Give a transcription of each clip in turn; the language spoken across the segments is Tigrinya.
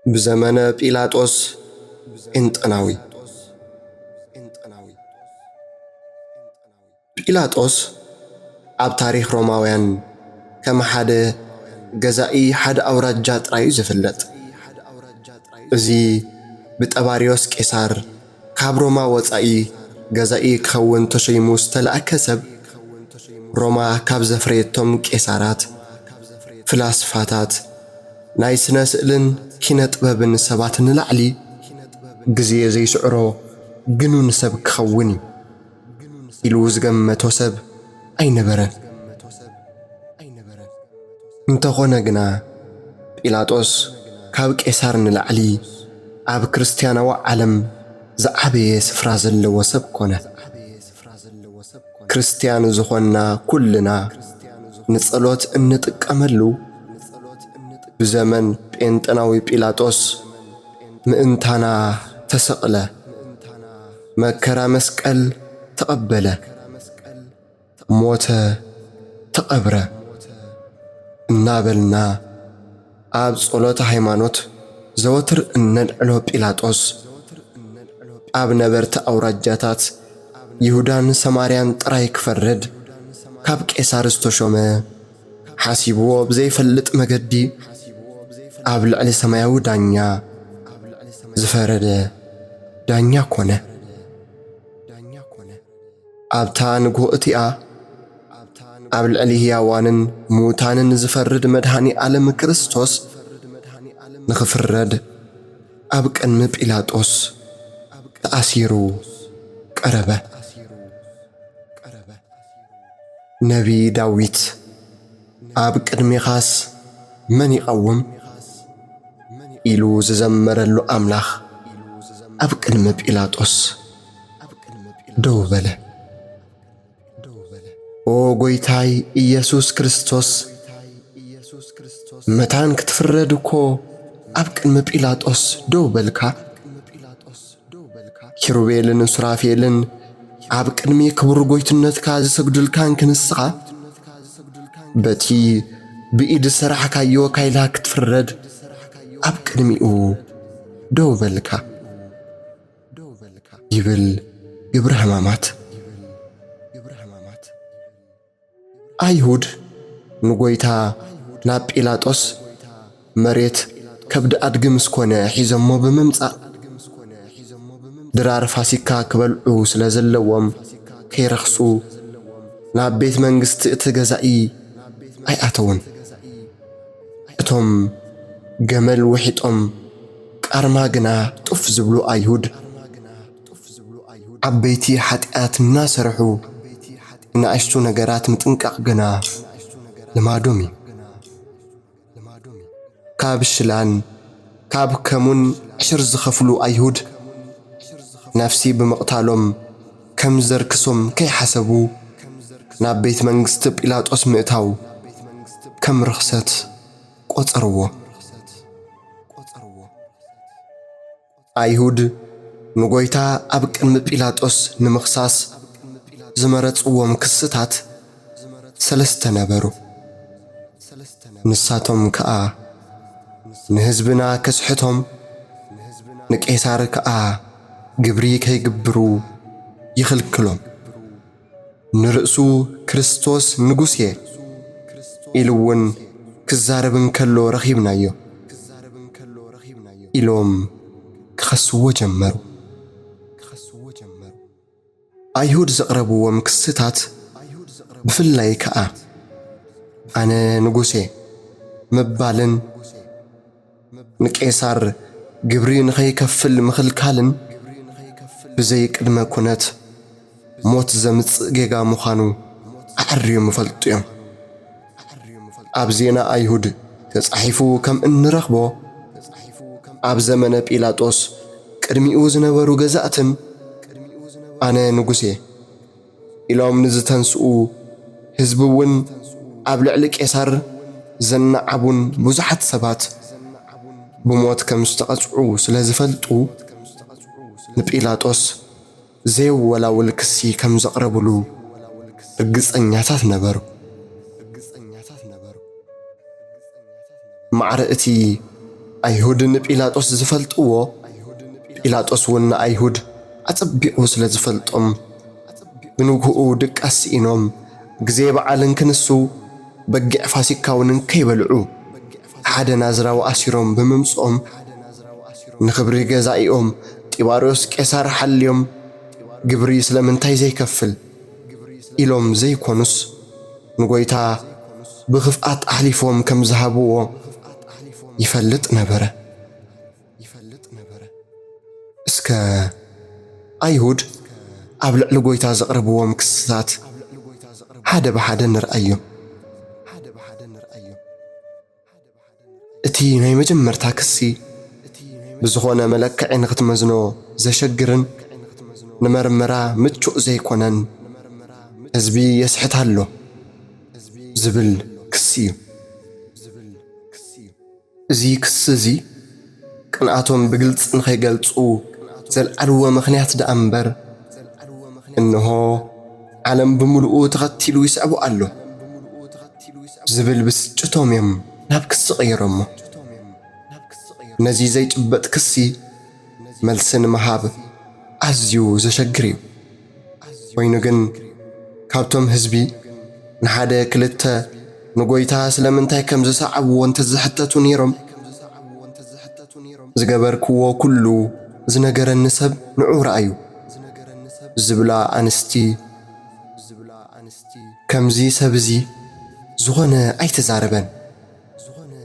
بزمن ጲላጦስ እንጥናዊ ጲላጦስ ኣብ ታሪኽ ሮማውያን ከም ሓደ ገዛኢ ሓደ ኣውራጃ ጥራዩ ዝፍለጥ እዚ ብጠባሪዮስ ቄሳር ካብ ሮማ ወፃኢ ገዛኢ ክኸውን ተሸይሙ ዝተለኣከ ሰብ ሮማ ካብ ዘፍረየቶም ቄሳራት ፍላስፋታት ናይ ስነ ስእልን ኪነ ጥበብን ሰባት ንላዕሊ ግዜ ዘይስዕሮ ግኑን ሰብ ክኸውን ኢሉ ዝገመቶ ሰብ ኣይነበረን። እንተኾነ ግና ጲላጦስ ካብ ቄሳር ንላዕሊ ኣብ ክርስቲያናዊ ዓለም ዝዓበየ ስፍራ ዘለዎ ሰብ ኮነ። ክርስቲያን ዝኾንና ኩልና ንጸሎት እንጥቀመሉ ብዘመን ጴንጠናዊ ጲላጦስ ምእንታና ተሰቕለ፣ መከራ መስቀል ተቐበለ፣ ሞተ፣ ተቐብረ እናበልና ኣብ ጸሎተ ሃይማኖት ዘወትር እነልዕሎ ጲላጦስ ኣብ ነበርቲ ኣውራጃታት ይሁዳን ሰማርያን ጥራይ ክፈርድ ካብ ቄሳር ዝተሾመ ሓሲብዎ ብዘይፈልጥ መገዲ ኣብ ልዕሊ ሰማያዊ ዳኛ ዝፈረደ ዳኛ ኮነ። ኣብታ ንግሆ እቲኣ ኣብ ልዕሊ ሕያዋንን ሙታንን ዝፈርድ መድሃኒ ዓለም ክርስቶስ ንኽፍረድ ኣብ ቅድሚ ጲላጦስ ተኣሲሩ ቀረበ። ነቢ ዳዊት ኣብ ቅድሚኻስ መን ይቐውም ኢሉ ዝዘመረሉ ኣምላኽ ኣብ ቅድሚ ጲላጦስ ደው በለ። ኦ ጐይታይ ኢየሱስ ክርስቶስ መታን ክትፍረድ እኮ ኣብ ቅድሚ ጲላጦስ ደው በልካ። ኪሩቤልን ሱራፌልን ኣብ ቅድሚ ክቡር ጐይትነትካ ዝሰግዱልካን ክንስኻ በቲ ብኢድ ሰራሕካዮ ካይላ ክትፍረድ ኣብ ቅድሚኡ ደው በልካ ይብል ግብረ ሕማማት። ኣይሁድ ንጐይታ ናብ ጲላጦስ መሬት ከብዲ ኣድጊ ምስ ኮነ ሒዞሞ ብምምጻእ ድራር ፋሲካ ክበልዑ ስለ ዘለዎም ከይረኽሱ ናብ ቤት መንግሥቲ እቲ ገዛኢ ኣይኣተውን። እቶም ገመል ውሒጦም ቃርማ ግና ጡፍ ዝብሉ ኣይሁድ ዓበይቲ ኃጢኣት እናሰርሑ ንኣሽቱ ነገራት ምጥንቃቕ ግና ልማዶም እዩ። ካብ ሽላን ካብ ከሙን ዕሽር ዝኸፍሉ ኣይሁድ ነፍሲ ብምቕታሎም ከም ዘርክሶም ከይሓሰቡ ናብ ቤት መንግሥቲ ጲላጦስ ምእታው ከም ርኽሰት ቈጸርዎ። ኣይሁድ ንጐይታ ኣብ ቅድሚ ጲላጦስ ንምኽሳስ ዝመረጽዎም ክስታት ሰለስተ ነበሩ። ንሳቶም ከኣ ንሕዝብና ከስሕቶም፣ ንቄሳር ከኣ ግብሪ ከይግብሩ ይኽልክሎም፣ ንርእሱ ክርስቶስ ንጉሥ እየ ኢሉውን ክዛረብን ከሎ ረኺብናዮ ኢሎም ክኸስዎ ጀመሩ። ኣይሁድ ዘቕረብዎም ክስታት ብፍላይ ከኣ ኣነ ንጉሴ ምባልን ንቄሳር ግብሪ ንኸይከፍል ምኽልካልን ብዘይ ቅድመ ኩነት ሞት ዘምጽእ ጌጋ ምዃኑ ኣዕርዮም ይፈልጡ እዮም። ኣብ ዜና ኣይሁድ ተጻሒፉ ከም እንረኽቦ ኣብ ዘመነ ጲላጦስ ቅድሚኡ ዝነበሩ ገዛእትን ኣነ ንጉሴ ኢሎም ንዝተንስኡ ሕዝቢውን ኣብ ልዕሊ ቄሳር ዘናዓቡን ብዙሓት ሰባት ብሞት ከም ዝተቐጽዑ ስለ ዝፈልጡ ንጲላጦስ ዘይወላውል ክሲ ከም ዘቕረብሉ ርግጸኛታት ነበሩ። ማዕረ እቲ ኣይሁድ ንጲላጦስ ዝፈልጥዎ ጲላጦስ እውን ኣይሁድ ኣጸቢቑ ስለ ዝፈልጦም ብንግኡ ድቃስ ኢኖም ግዜ በዓልን ክንሱ በጊዕ ፋሲካ እውን ከይበልዑ ሓደ ናዝራዊ ኣሲሮም ብምምጽኦም ንኽብሪ ገዛኢኦም ጢባርዮስ ቄሳር ሓልዮም ግብሪ ስለምንታይ ዘይከፍል ኢሎም ዘይኮኑስ ንጎይታ ብኽፍኣት ኣሕሊፎም ከም ዝሃብዎ ይፈልጥ ነበረ። እስከ ኣይሁድ ኣብ ልዕሊ ጎይታ ዘቕርብዎም ክስታት ሓደ ብሓደ ንርአዮም። እቲ ናይ መጀመርታ ክሲ ብዝኾነ መለክዒ ንኽትመዝኖ ዘሸግርን ንመርመራ ምቹእ ዘይኮነን ህዝቢ የስሕት ኣሎ ዝብል ክሲ እዩ። እዚ ክሲ እዚ ቅንኣቶም ብግልጽ ንኸይገልጹ ዘለዓልዎ ምኽንያት ደኣ እምበር እንሆ ዓለም ብምልኡ ተኸቲሉ ይስዕቡ ኣሎ ዝብል ብስጭቶም እዮም ናብ ክሲ ቀይሮሞ። ነዚ ዘይጭበጥ ክሲ መልሲ ንምሃብ ኣዝዩ ዘሸግር እዩ። ኮይኑ ግን ካብቶም ህዝቢ ንሓደ ክልተ ንጎይታ ስለምንታይ ከም ዝሰዓብዎ እንተዝሕተቱ ነይሮም ዝገበርክዎ ኩሉ ዝነገረኒ ሰብ ንዑ ረኣዩ ዝብላ ኣንስቲ ከምዚ ሰብ እዚ ዝኾነ ኣይተዛረበን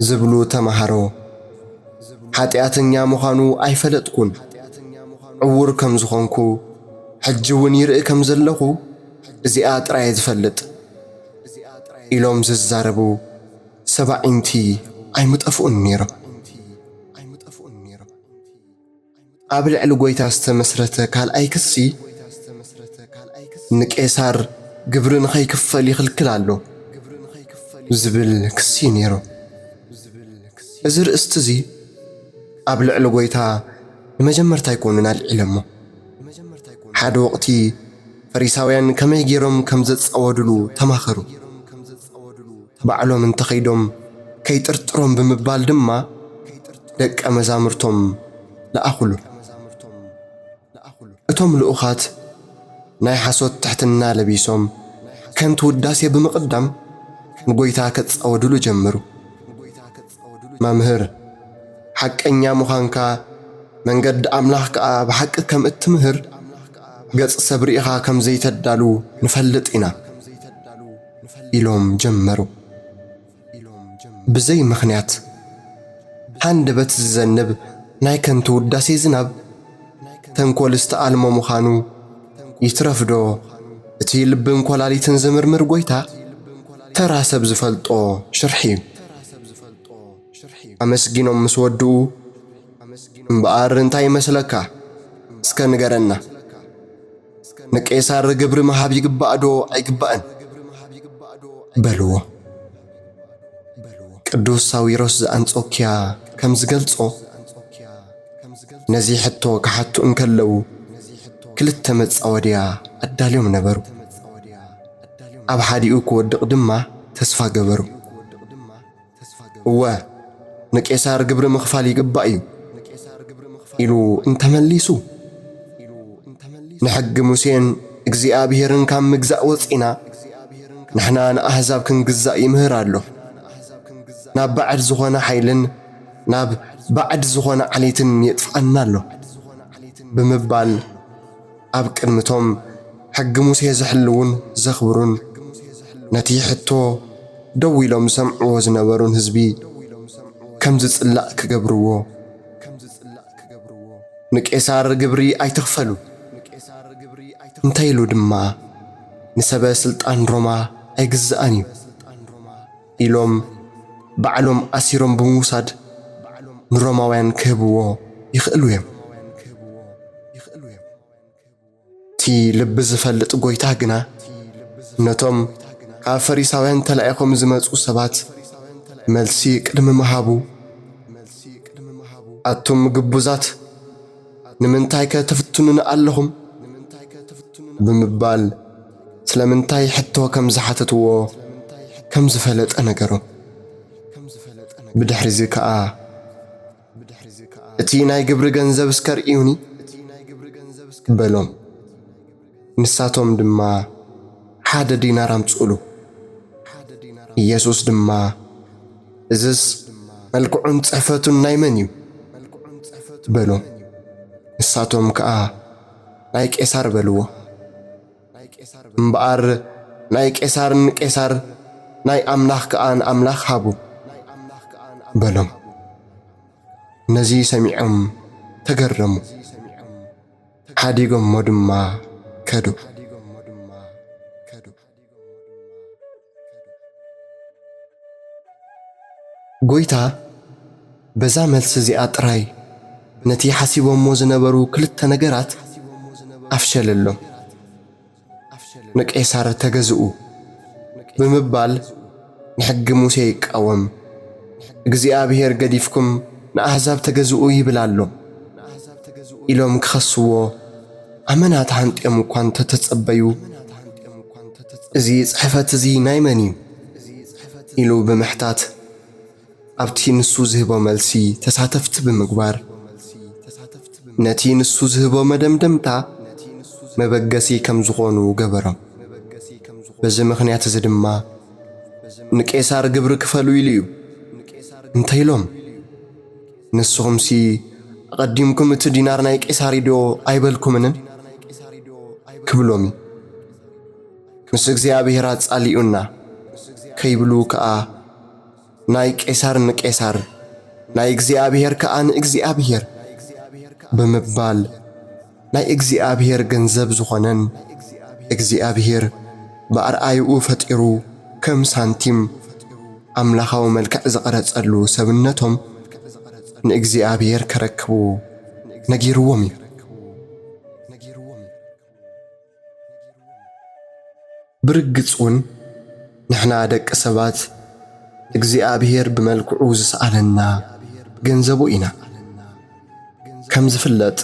ዝብሉ ተማሃሮ ሓጢኣተኛ ምዃኑ ኣይፈለጥኩን ዕውር ከም ዝኾንኩ ሕጂ እውን ይርኢ ከም ዘለኹ እዚኣ ጥራይ ዝፈልጥ ኢሎም ዝዛረቡ ሰባዒንቲ ኣይምጠፍኡን ነይሮም። ኣብ ልዕሊ ጎይታ ዝተመስረተ ካልኣይ ክሲ ንቄሳር ግብሪ ንኸይክፈል ይኽልክል ኣሎ ዝብል ክሲ ነይሩ። እዚ ርእስቲ እዚ ኣብ ልዕሊ ጎይታ ንመጀመርታ ኣይኮኑን ኣልዒሎሞ። ሓደ ወቕቲ ፈሪሳውያን ከመይ ገይሮም ከም ዘጸወድሉ ተማኸሩ። ባዕሎም እንተኸይዶም ከይጥርጥሮም ብምባል ድማ ደቀ መዛሙርቶም ለኣኹሉ። እቶም ልኡኻት ናይ ሓሶት ትሕትና ለቢሶም ከንቱ ውዳሴ ብምቕዳም ንጎይታ ከጸወድሉ ጀመሩ። መምህር ሓቀኛ ምዃንካ መንገዲ ኣምላኽ ከዓ ብሓቂ ከም እትምህር ገጽ ሰብ ርኢኻ ከም ዘይተዳሉ ንፈልጥ ኢና ኢሎም ጀመሩ። ብዘይ ምኽንያት ሃንደበት ዝዘንብ ናይ ከንቱ ውዳሴ ዝናብ ተንኰል ዝተኣልሞ ምዃኑ ይትረፍዶ እቲ ልብን ኰላሊትን ዝምርምር ጎይታ ተራ ሰብ ዝፈልጦ ሽርሒ እዩ። ኣመስጊኖም ምስ ወድኡ እምበኣር እንታይ ይመስለካ እስከ ንገረና ንቄሳር ግብሪ መሃብ ይግባእ ዶ ኣይግባእን በልዎ። ቅዱስ ሳዊሮስ ዘአንጾኪያ ከም ዝገልጾ ነዚ ሕቶ ክሓቱ እንከለዉ ክልተ መጻወድያ ኣዳልዮም ነበሩ። ኣብ ሓዲኡ ክወድቕ ድማ ተስፋ ገበሩ። እወ ንቄሳር ግብሪ ምኽፋል ይግባእ እዩ ኢሉ እንተመሊሱ ንሕጊ ሙሴን እግዚኣብሔርን ካብ ምግዛእ ወፂና ንሕና ንኣሕዛብ ክንግዛእ ይምህር ኣሎ ናብ ባዕድ ዝኾነ ሓይልን ናብ ባዕድ ዝኾነ ዓሌትን የጥፍኣና ኣሎ ብምባል ኣብ ቅድምቶም ሕጊ ሙሴ ዘሕልውን ዘኽብሩን ነቲ ሕቶ ደው ኢሎም ሰምዕዎ ዝነበሩን ህዝቢ ከም ዝጽላእ ክገብርዎ ንቄሳር ግብሪ ኣይትኽፈሉ እንታይ ኢሉ ድማ ንሰበ ስልጣን ሮማ ኣይግዝአን እዩ ኢሎም ባዕሎም ኣሲሮም ብምውሳድ ንሮማውያን ክህብዎ ይኽእሉ እዮም። እቲ ልቢ ዝፈልጥ ጎይታ ግና ነቶም ካብ ፈሪሳውያን ተላኢኾም ዝመጹ ሰባት መልሲ ቅድሚ ምሃቡ ኣቱም ግቡዛት ንምንታይ ከተፍትኑን ኣለኹም ብምባል ስለምንታይ ሕቶ ከም ዝሓተትዎ ከም ዝፈለጠ ነገሮ። ብድሕሪ እዚ ከዓ እቲ ናይ ግብሪ ገንዘብ እስከርእዩኒ በሎም። ንሳቶም ድማ 1 ዲናር አምጽኡሉ። ኢየሱስ ድማ እዝስ መልክዑን ጽሕፈቱን ናይ መን እዩ በሎም። ንሳቶም ከዓ ናይ ቄሳር በልዎ። እምበኣር ናይ ቄሳር ንቄሳር ናይ ኣምላኽ ከዓ ንኣምላኽ ሃቡ በሎም። ነዚ ሰሚዖም ተገረሙ፣ ሓዲጎሞ ድማ ከዱ። ጎይታ በዛ መልሲ እዚኣ ጥራይ ነቲ ሓሲቦሞ ዝነበሩ ክልተ ነገራት ኣፍሸለሎም። ንቄሳር ተገዝኡ ብምባል ንሕጊ ሙሴ ይቃወም፣ እግዚኣብሔር ገዲፍኩም ንኣሕዛብ ተገዝኡ ይብል ኣሎ ኢሎም ክኸስዎ ኣመናት ሓንጢኦም እኳ እንተተጸበዩ እዚ ጽሕፈት እዚ ናይ መን እዩ ኢሉ ብምሕታት ኣብቲ ንሱ ዝህቦ መልሲ ተሳተፍቲ ብምግባር ነቲ ንሱ ዝህቦ መደምደምታ መበገሲ ከም ዝኾኑ ገበሮም። በዚ ምኽንያት እዚ ድማ ንቄሳር ግብሪ ክፈሉ ኢሉ እዩ። እንታይ ኢሎም? ንስኹምሲ ኣቐዲምኩም እቲ ዲናር ናይ ቄሳር ዶ ኣይበልኩምን ክብሎሚ። ምስ እግዚኣብሔር ኣጻሊኡና ከይብሉ ከዓ ናይ ቄሳር ንቄሳር ናይ እግዚኣብሔር ከዓ ንእግዚኣብሔር ብምባል ናይ እግዚኣብሔር ገንዘብ ዝኾነን እግዚኣብሔር ብኣርኣይኡ ፈጢሩ ከም ሳንቲም ኣምላኻዊ መልክዕ ዝቐረጸሉ ሰብነቶም ንእግዚኣብሔር ከረክቡ ነጊርዎም እዩ። ብርግጽ እውን ንሕና ደቂ ሰባት እግዚኣብሔር ብመልክዑ ዝሰኣለና ገንዘቡ ኢና። ከም ዝፍለጥ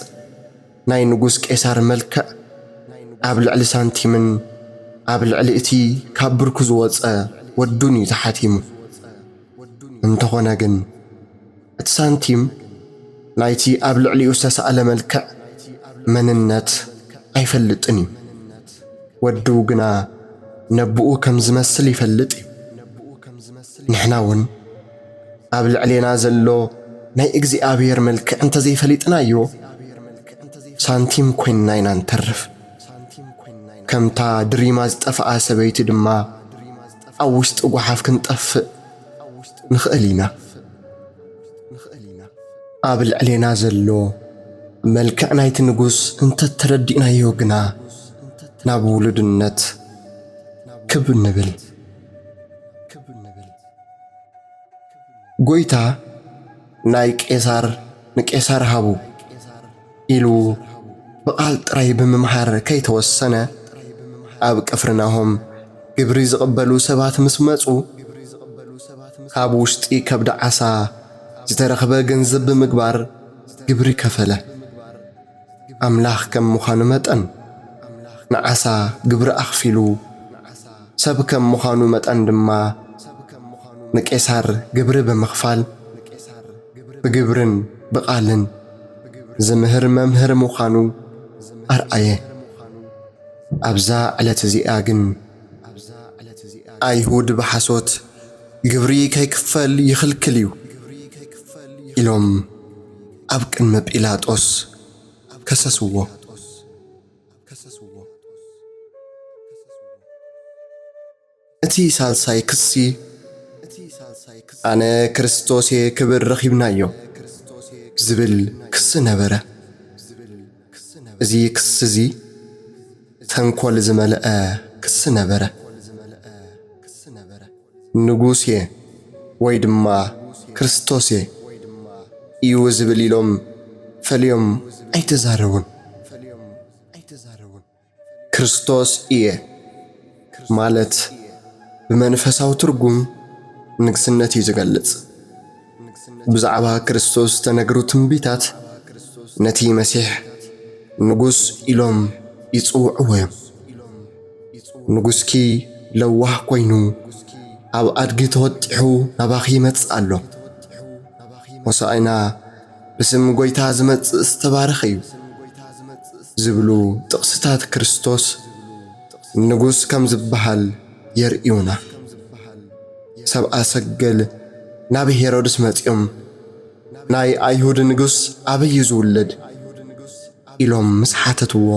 ናይ ንጉስ ቄሳር መልክዕ ኣብ ልዕሊ ሳንቲምን ኣብ ልዕሊ እቲ ካብ ብርኩ ዝወፀ ወዱን እዩ ተሓቲሙ። እንተኾነ ግን እቲ ሳንቲም ናይቲ ኣብ ልዕሊኡ ዝተሰኣለ መልክዕ መንነት ኣይፈልጥን እዩ። ወዱ ግና ነብኡ ከም ዝመስል ይፈልጥ እዩ። ንሕና እውን ኣብ ልዕሌና ዘሎ ናይ እግዚኣብሔር መልክዕ እንተዘይፈሊጥናዮ ሳንቲም ኮይንና ኢና ንተርፍ። ከምታ ድሪማ ዝጠፍኣ ሰበይቲ ድማ ኣብ ውሽጢ ጓሓፍ ክንጠፍእ ንኽእል ኢና። ኣብ ልዕሌና ዘሎ መልክዕ ናይቲ ንጉስ እንተተረዲእናዮ ግና ናብ ውሉድነት ክብ ንብል። ጎይታ ናይ ቄሳር ንቄሳር ሃቡ ኢሉ ብቓል ጥራይ ብምምሃር ከይተወሰነ ኣብ ቅፍርናሆም ግብሪ ዝቕበሉ ሰባት ምስ መጹ ካብ ውሽጢ ከብዲ ዓሳ ዝተረኸበ ገንዘብ ብምግባር ግብሪ ከፈለ። ኣምላኽ ከም ምዃኑ መጠን ንዓሳ ግብሪ ኣኽፊሉ ሰብ ከም ምዃኑ መጠን ድማ ንቄሳር ግብሪ ብምኽፋል ብግብርን ብቓልን ዝምህር መምህር ምዃኑ ኣርአየ። ኣብዛ ዕለት እዚኣ ግን ኣይሁድ ብሓሶት ግብሪ ከይክፈል ይኽልክል እዩ ኢሎም ኣብ ቅድሚ ጲላጦስ ከሰስዎ። እቲ ሳልሳይ ክሲ ኣነ ክርስቶስ ክብር ረኺብናዮ ዝብል ክሲ ነበረ። እዚ ክሲ እዚ ተንኰል ዝመልአ ክሲ ነበረ። ንጉስ ወይ ድማ ክርስቶስ እዩ ዝብል ኢሎም ፈልዮም ኣይተዛረቡን። ክርስቶስ እየ ማለት ብመንፈሳዊ ትርጉም ንግስነት እዩ ዝገልጽ። ብዛዕባ ክርስቶስ ተነግሩ ትንቢታት ነቲ መሲሕ ንጉስ ኢሎም ይጽውዕዎ እዮም። ንጉስኪ ለዋህ ኮይኑ ኣብ ኣድጊ ተወጢሑ ናባኺ ይመጽእ ኣሎ። ሆሳዕና بسم ጎይታ ዝመጽእ ዝተባረኸ እዩ ዝብሉ ጥቕስታት ክርስቶስ ንጉስ ከም ዝበሃል የርእዩና። ሰብአ ሰገል ናብ ሄሮድስ መጺኦም ናይ ኣይሁድ ንጉስ ኣበይ ዝውለድ ኢሎም ምስ ሓተትዎ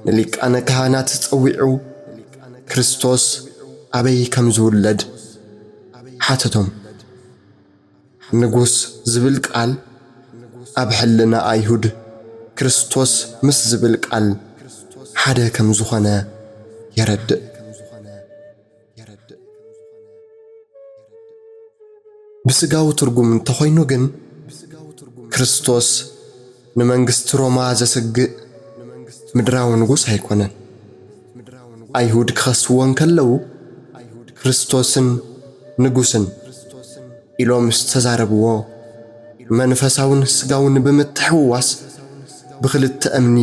ንሊቃነ ካህናት ጸዊዑ ክርስቶስ ኣበይ ከም ዝውለድ ሓተቶም። ንጉስ ዝብል ቃል ኣብ ሕልና ኣይሁድ ክርስቶስ ምስ ዝብል ቃል ሓደ ከም ዝኾነ የረድእ። ብስጋዊ ትርጉም እንተኾይኑ ግን ክርስቶስ ንመንግስቲ ሮማ ዘስግእ ምድራዊ ንጉስ ኣይኮነን። ኣይሁድ ክኸስዎን ከለዉ ክርስቶስን ንጉስን ኢሎም ዝተዛረብዎ መንፈሳውን ስጋውን ብምትሕውዋስ ብክልተ እምኒ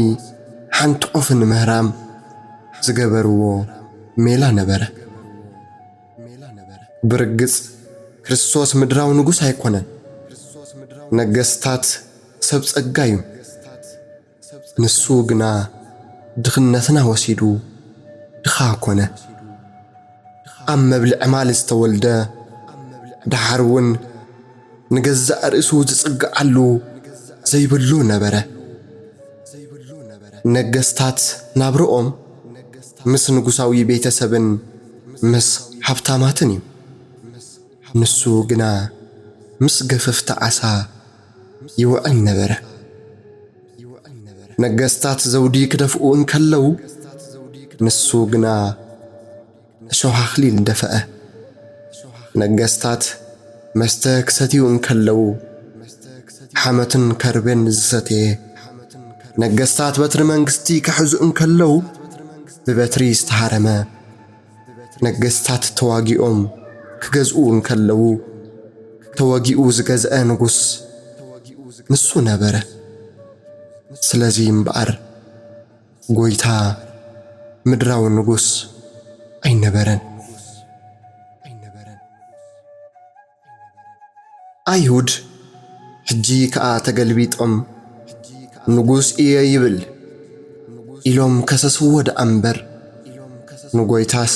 ሓንቲ ዑፍ ንምህራም ዝገበርዎ ሜላ ነበረ። ብርግጽ ክርስቶስ ምድራዊ ንጉስ ኣይኮነን። ነገስታት ሰብ ጸጋ እዩ። ንሱ ግና ድኽነትና ወሲዱ ድኻ ኮነ። ኣብ መብልዕ ማል ዝተወልደ ድሓር እውን ንገዛእ ርእሱ ዝጽግዓሉ ዘይብሉ ነበረ። ነገስታት ናብርኦም ምስ ንጉሳዊ ቤተሰብን ምስ ሃብታማትን እዩ። ንሱ ግና ምስ ገፈፍቲ ዓሳ ይውዕል ነበረ። ነገስታት ዘውዲ ክደፍኡ እንከለዉ ንሱ ግና እሾህ ኣኽሊል ደፈአ። ነገስታት መስተ ክሰትዩ እንከለዉ ሓመትን ከርቤን ዝሰተየ። ነገስታት በትሪ መንግስቲ ክሕዙ እንከለዉ ብበትሪ ዝተሃረመ። ነገስታት ተዋጊኦም ክገዝኡ እንከለዉ ተወጊኡ ዝገዝአ ንጉስ ንሱ ነበረ። ስለዚ እምበኣር ጎይታ ምድራዊ ንጉስ ኣይነበረን። ኣይሁድ ሕጂ ከዓ ተገልቢጦም ንጉስ እየ ይብል ኢሎም ከሰስዎ ደኣ እምበር ንጎይታስ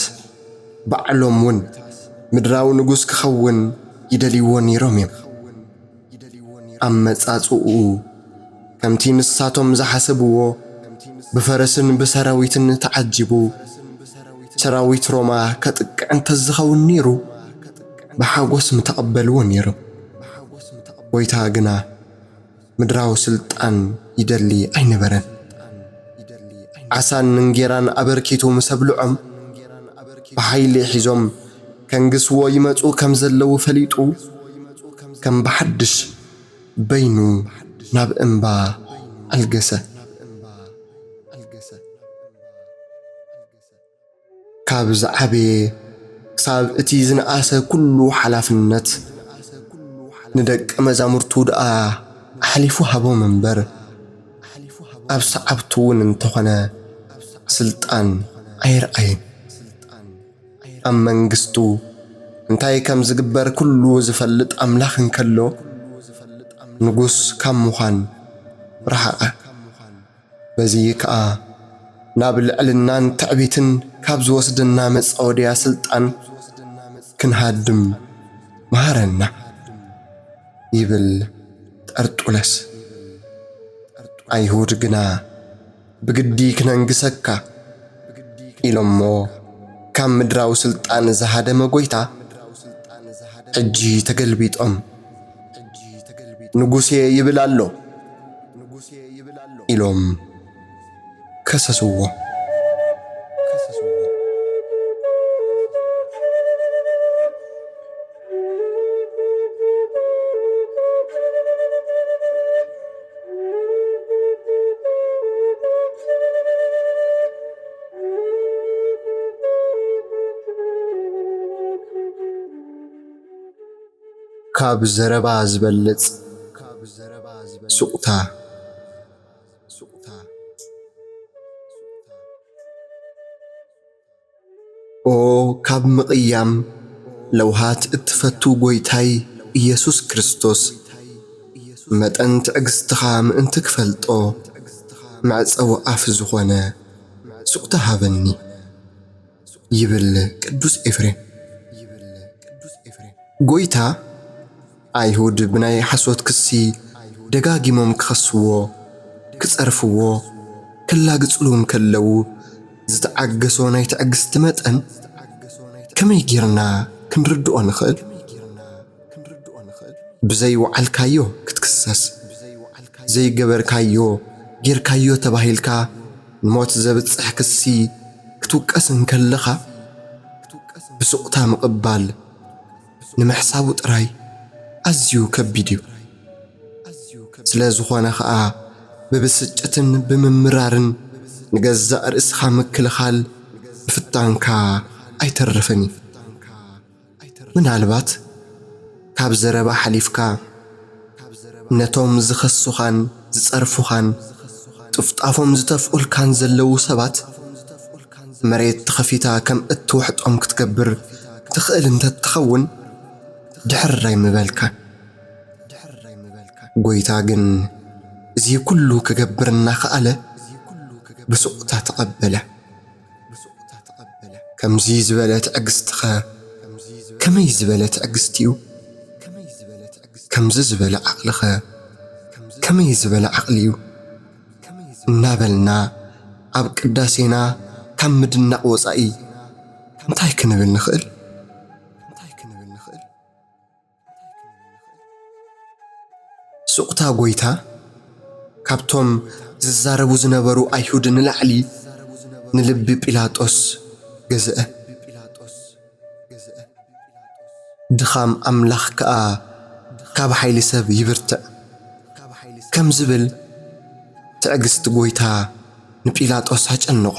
ባዕሎም እውን ምድራዊ ንጉስ ክኸውን ይደልይዎ ነይሮም እዮም። ኣብ መጻጽኡ ከምቲ ንሳቶም ዝሓሰብዎ ብፈረስን ብሰራዊትን ተዓጂቡ ሰራዊት ሮማ ከጥቅዕ እንተዝኸውን ነይሩ ብሓጎስ ምተቐበልዎ ነይሩ። ጎይታ ግና ምድራዊ ስልጣን ይደሊ ኣይነበረን። ዓሳን እንጌራን ኣበርኪቱ ምስ ኣብልዖም ብሓይሊ ሒዞም ከንግስዎ ይመጹ ከም ዘለዉ ፈሊጡ ከም ብሓድሽ በይኑ ናብ እምባ ኣልገሰ። ካብ ዝዓበየ ክሳብ እቲ ዝነኣሰ ኩሉ ሓላፍነት ንደቂ መዛሙርቱ ደኣ ኣሕሊፉ ሃቦም እምበር ኣብ ሰዓብቱ እውን እንተኾነ ስልጣን ኣይረኣየን። ኣብ መንግስቱ እንታይ ከም ዝግበር ኩሉ ዝፈልጥ ኣምላኽ እንከሎ ንጉስ ካብ ምዃን ረሓቐ። በዚ ከዓ ናብ ልዕልናን ትዕቢትን ካብ ዝወስድና መጻወድያ ስልጣን ክንሃድም መሃረና ይብል ጠርጡለስ። ኣይሁድ ግና ብግዲ ክነንግሰካ ኢሎሞ ካብ ምድራዊ ስልጣን ዝሃደመ ጎይታ ሕጂ ተገልቢጦም ንጉሴ ይብል ኣሎ ኢሎም ከሰስዎ። ካብ ዘረባ ዝበልጽ ሱቕታ ኦ ካብ ምቕያም ለውሃት እትፈቱ ጎይታይ ኢየሱስ ክርስቶስ መጠን ትዕግስትኻ ምእንቲ ክፈልጦ መዕፀዊ ኣፍ ዝኾነ ሱቕታ ሃበኒ ይብል ቅዱስ ኤፍሬም። ጎይታ ኣይሁድ ብናይ ሓሶት ክሲ ደጋጊሞም ክኸስዎ ክጸርፍዎ ክላግጽሉን ከለዉ ዝተዓገሶ ናይ ትዕግስቲ መጠን ከመይ ጌርና ክንርድኦ ንኽእል? ብዘይወዓልካዮ ክትክሰስ ዘይገበርካዮ ጌርካዮ ተባሂልካ ንሞት ዘብጽሕ ክሲ ክትውቀስ እንከለኻ ብስቕታ ምቕባል ንምሕሳቡ ጥራይ ኣዝዩ ከቢድ እዩ። ስለ ዝኾነ ኸዓ ብብስጭትን ብምምራርን ንገዛእ ርእስኻ ምክልኻል ብፍታንካ ኣይተርፈኒ። ምናልባት ካብ ዘረባ ሓሊፍካ ነቶም ዝኸሱኻን ዝጸርፉኻን ጥፍጣፎም ዝተፍኡልካን ዘለዉ ሰባት መሬት ተኸፊታ ከም እትውሕጦም ክትገብር ትኽእል እንተትኸውን ድሕራይ ምበልካ። ጎይታ ግን እዚ ኩሉ ክገብር እናኸኣለ ብስቕታ ተቐበለ። ከምዚ ዝበለ ትዕግስትኸ ከመይ ዝበለ ትዕግስቲ እዩ? ከምዚ ዝበለ ዓቕልኸ ከመይ ዝበለ ዓቕሊ እዩ? እናበልና ኣብ ቅዳሴና ካብ ምድናቕ ወፃኢ እንታይ ክንብል ንኽእል? ስቕታ ጎይታ ካብቶም ዝዛረቡ ዝነበሩ ኣይሁድ ንላዕሊ ንልቢ ጲላጦስ ገዝአ። ድኻም ኣምላኽ ከኣ ካብ ሓይሊ ሰብ ይብርትዕ ከም ዝብል ትዕግስቲ ጎይታ ንጲላጦስ ኣጨነቖ።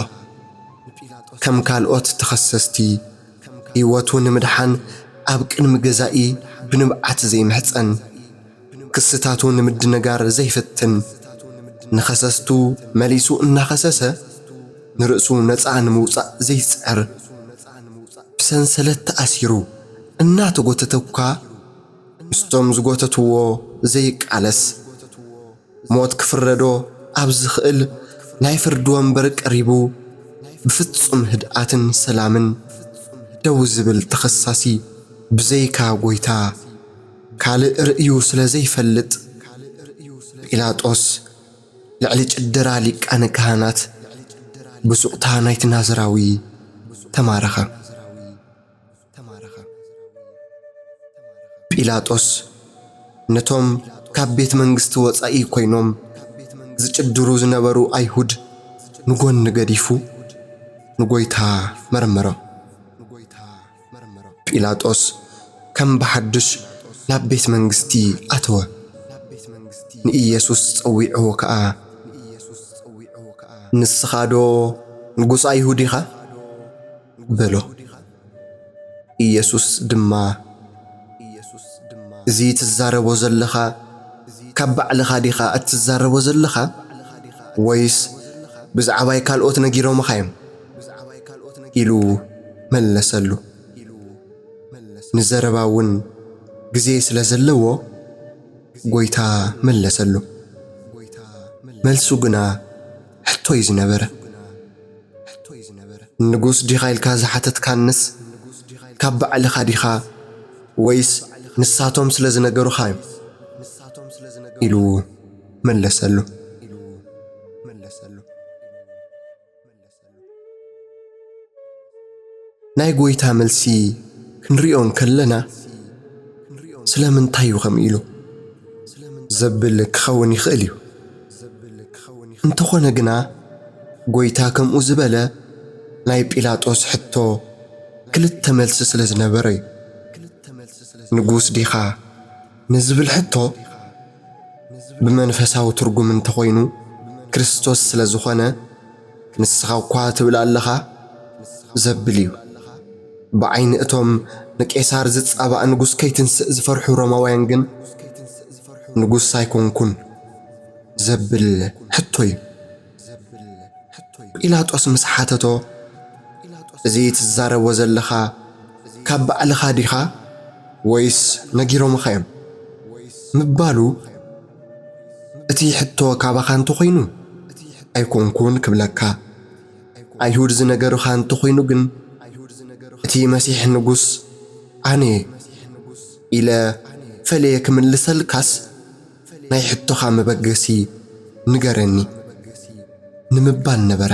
ከም ካልኦት ተኸሰስቲ ሕይወቱ ንምድሓን ኣብ ቅድሚ ገዛኢ ብንብዓት ዘይምሕፀን ክስታቱ ንምድነጋር ዘይፍትን ንኸሰስቱ መሊሱ እናኸሰሰ ንርእሱ ነፃ ንምውፃእ ዘይፅዕር ብሰንሰለት ተኣሲሩ እናተጐተተ እኳ ምስቶም ዝጐተትዎ ዘይቃለስ ሞት ክፍረዶ ኣብ ዝኽእል ናይ ፍርዲ ወንበር ቀሪቡ ብፍጹም ህድኣትን ሰላምን ደው ዝብል ተኸሳሲ ብዘይካ ጎይታ ካልእ ርእዩ ስለ ዘይፈልጥ ጲላጦስ ልዕሊ ጭደራ ሊቃነ ካህናት ብስቕታ ናይቲ ናዝራዊ ተማረኸ። ጲላጦስ ነቶም ካብ ቤት መንግሥቲ ወፃኢ ኮይኖም ዝጭድሩ ዝነበሩ ኣይሁድ ንጎኒ ገዲፉ ንጎይታ መርመሮ። ጲላጦስ ከም ብሓድሽ ናብ ቤት መንግሥቲ ኣተወ። ንኢየሱስ ጸዊዕዎ ከኣ ንስኻ ዶ ንጉስ ኣይሁድ ኢኻ በሎ። ኢየሱስ ድማ እዚ ትዛረቦ ዘለኻ ካብ ባዕልኻ ዲኻ እትዛረቦ ዘለኻ ወይስ ብዛዕባይ ካልኦት ነጊሮምኻ እዮም ኢሉ መለሰሉ። ንዘረባ እውን ግዜ ስለ ዘለዎ ጎይታ መለሰሉ። መልሱ ግና ሕቶ እዩ ዝነበረ። ንጉስ ዲኻ ኢልካ ዝሓተትካንስ ካብ ባዕልኻ ዲኻ ወይስ ንሳቶም ስለ ዝነገሩኻ እዮም ኢሉ መለሰሉ። ናይ ጎይታ መልሲ ክንሪኦም ከለና ስለምንታይ እዩ ከምኡ ኢሉ ዘብል ክኸውን ይኽእል እዩ። እንተኾነ ግና ጎይታ ከምኡ ዝበለ ናይ ጲላጦስ ሕቶ ክልተ መልሲ ስለ ዝነበረ እዩ። ንጉስ ዲኻ ንዝብል ሕቶ ብመንፈሳዊ ትርጉም እንተኾይኑ ክርስቶስ ስለ ዝኾነ ንስኻ እኳ ትብል ኣለኻ ዘብል እዩ። ብዓይኒ እቶም ንቄሳር ዝጻባእ ንጉስ ከይትንስእ ዝፈርሑ ሮማውያን ግን ንጉስ ኣይኮንኩን ዘብል ሕቶ እዩ። ጲላጦስ ምስ ሓተቶ እዚ ትዛረቦ ዘለኻ ካብ ባዕልኻ ዲኻ ወይስ ነጊሮምኻ እዮም ምባሉ እቲ ሕቶ ካባኻ እንተኾይኑ ኣይኮንኩን ክብለካ ኣይሁድ ዝነገሩኻ እንተኾይኑ ግን እቲ መሲሕ ንጉስ ኣነ ኢለ ፈለየ ክምልሰልካስ ናይ ሕቶኻ መበገሲ ንገረኒ ንምባል ነበረ።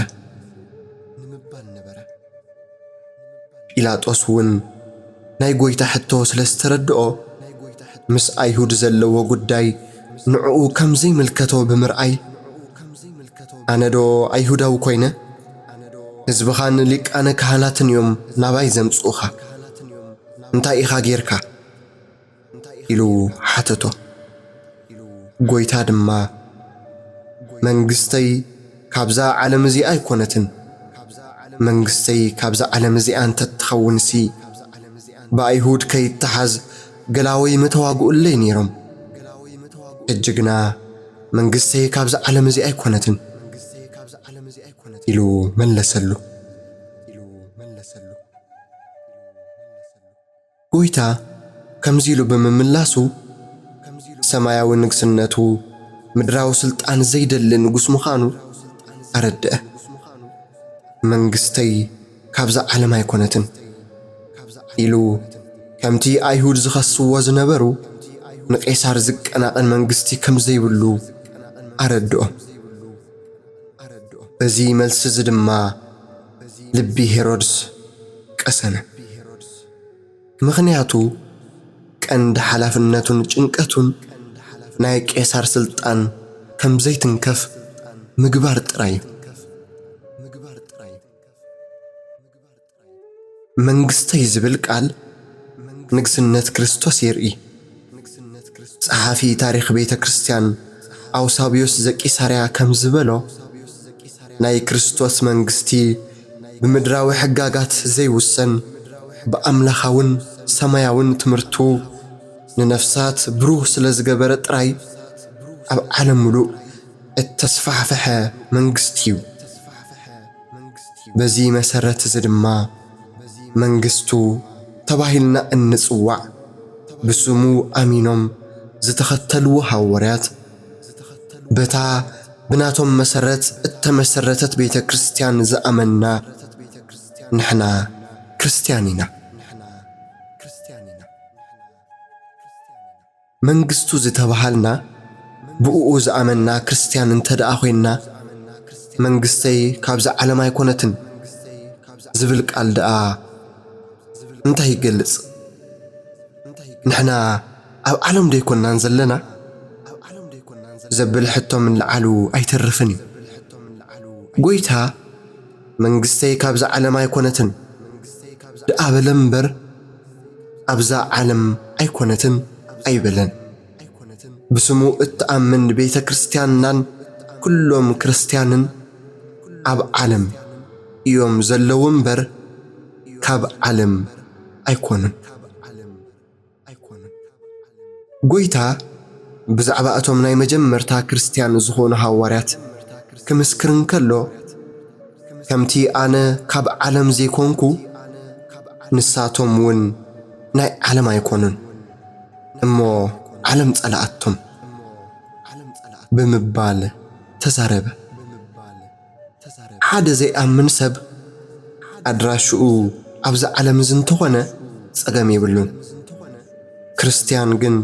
ጲላጦስ እውን ናይ ጎይታ ሕቶ ስለ ዝተረድኦ ምስ ኣይሁድ ዘለዎ ጉዳይ ንዕኡ ከም ዘይምልከቶ ብምርኣይ ኣነ ዶ ኣይሁዳዊ ኮይነ ህዝብኻን ሊቃነ ካህናትን እዮም ናባይ ዘምጽኡኻ እንታይ ኢኻ ጌርካ ኢሉ ሓተቶ። ጎይታ ድማ መንግስተይ ካብዛ ዓለም እዚኣ ኣይኮነትን መንግስተይ ካብዛ ዓለም እዚኣ እንተትኸውንሲ ብኣይሁድ ከይተሓዝ ገላወይ መተዋግኡለይ ነይሮም ሕጂ ግና መንግስተይ ካብዛ ዓለም እዚኣ ኣይኮነትን ኢሉ መለሰሉ። ጎይታ ከምዚ ኢሉ ብምምላሱ ሰማያዊ ንግስነቱ ምድራዊ ስልጣን ዘይደሊ ንጉስ ምዃኑ ኣረድአ። መንግስተይ ካብዛ ዓለም ኣይኮነትን ኢሉ ከምቲ ኣይሁድ ዝኸስዎ ዝነበሩ ንቄሳር ዝቀናቐን መንግስቲ ከም ዘይብሉ ኣረድኦ። በዚ መልሲ እዚ ድማ ልቢ ሄሮድስ ቀሰነ። ምኽንያቱ ቀንዲ ሓላፍነቱን ጭንቀቱን ናይ ቄሳር ስልጣን ከም ዘይትንከፍ ምግባር ጥራይ መንግስተይ ዝብል ቃል ንግስነት ክርስቶስ የርኢ። ጸሓፊ ታሪኽ ቤተ ክርስቲያን ኣውሳብዮስ ዘቂሳርያ ከም ዝበሎ ናይ ክርስቶስ መንግስቲ ብምድራዊ ሕጋጋት ዘይውሰን ብኣምላኻውን ሰማያውን ትምህርቱ ንነፍሳት ብሩህ ስለ ዝገበረ ጥራይ ኣብ ዓለም ሙሉእ እተስፋሕፈሐ መንግስቲ እዩ። በዚ መሰረት እዚ ድማ መንግስቱ ተባሂልና እንጽዋዕ ብስሙ ኣሚኖም ዝተኸተልዎ ሃዋርያት በታ ብናቶም መሰረት እተመሰረተት ቤተ ክርስቲያን ዝኣመና ንሕና ክርስቲያን ኢና። መንግስቱ ዝተባሃልና ብኡኡ ዝኣመና ክርስቲያን እንተደኣ ኮይንና መንግስተይ ካብዛ ዓለም ኣይኮነትን ዝብል ቃል ደኣ እንታይ ይገልጽ? ንሕና ኣብ ዓለም ደይኮንናን ዘለና ዘብል ሕቶ ምንለዓሉ ኣይተርፍን እዩ። ጎይታ መንግስተይ ካብዛ ዓለም ኣይኮነትን ደኣ በለ እምበር ኣብዛ ዓለም ኣይኮነትን ኣይበለን። ብስሙ እትኣምን ቤተ ክርስቲያንናን ኩሎም ክርስቲያንን ኣብ ዓለም እዮም ዘለዉ እምበር ካብ ዓለም ኣይኮኑን። ጎይታ ብዛዕባ እቶም ናይ መጀመርታ ክርስቲያን ዝኾኑ ሃዋርያት ክምስክር እንከሎ ከምቲ ኣነ ካብ ዓለም ዘይኮንኩ ንሳቶም እውን ናይ ዓለም ኣይኮኑን እሞ ዓለም ጸላኣቶም ብምባል ተዛረበ። ሓደ ዘይኣምን ሰብ ኣድራሽኡ ኣብዛ ዓለም እዚ እንተኾነ ጸገም የብሉን። ክርስቲያን ግን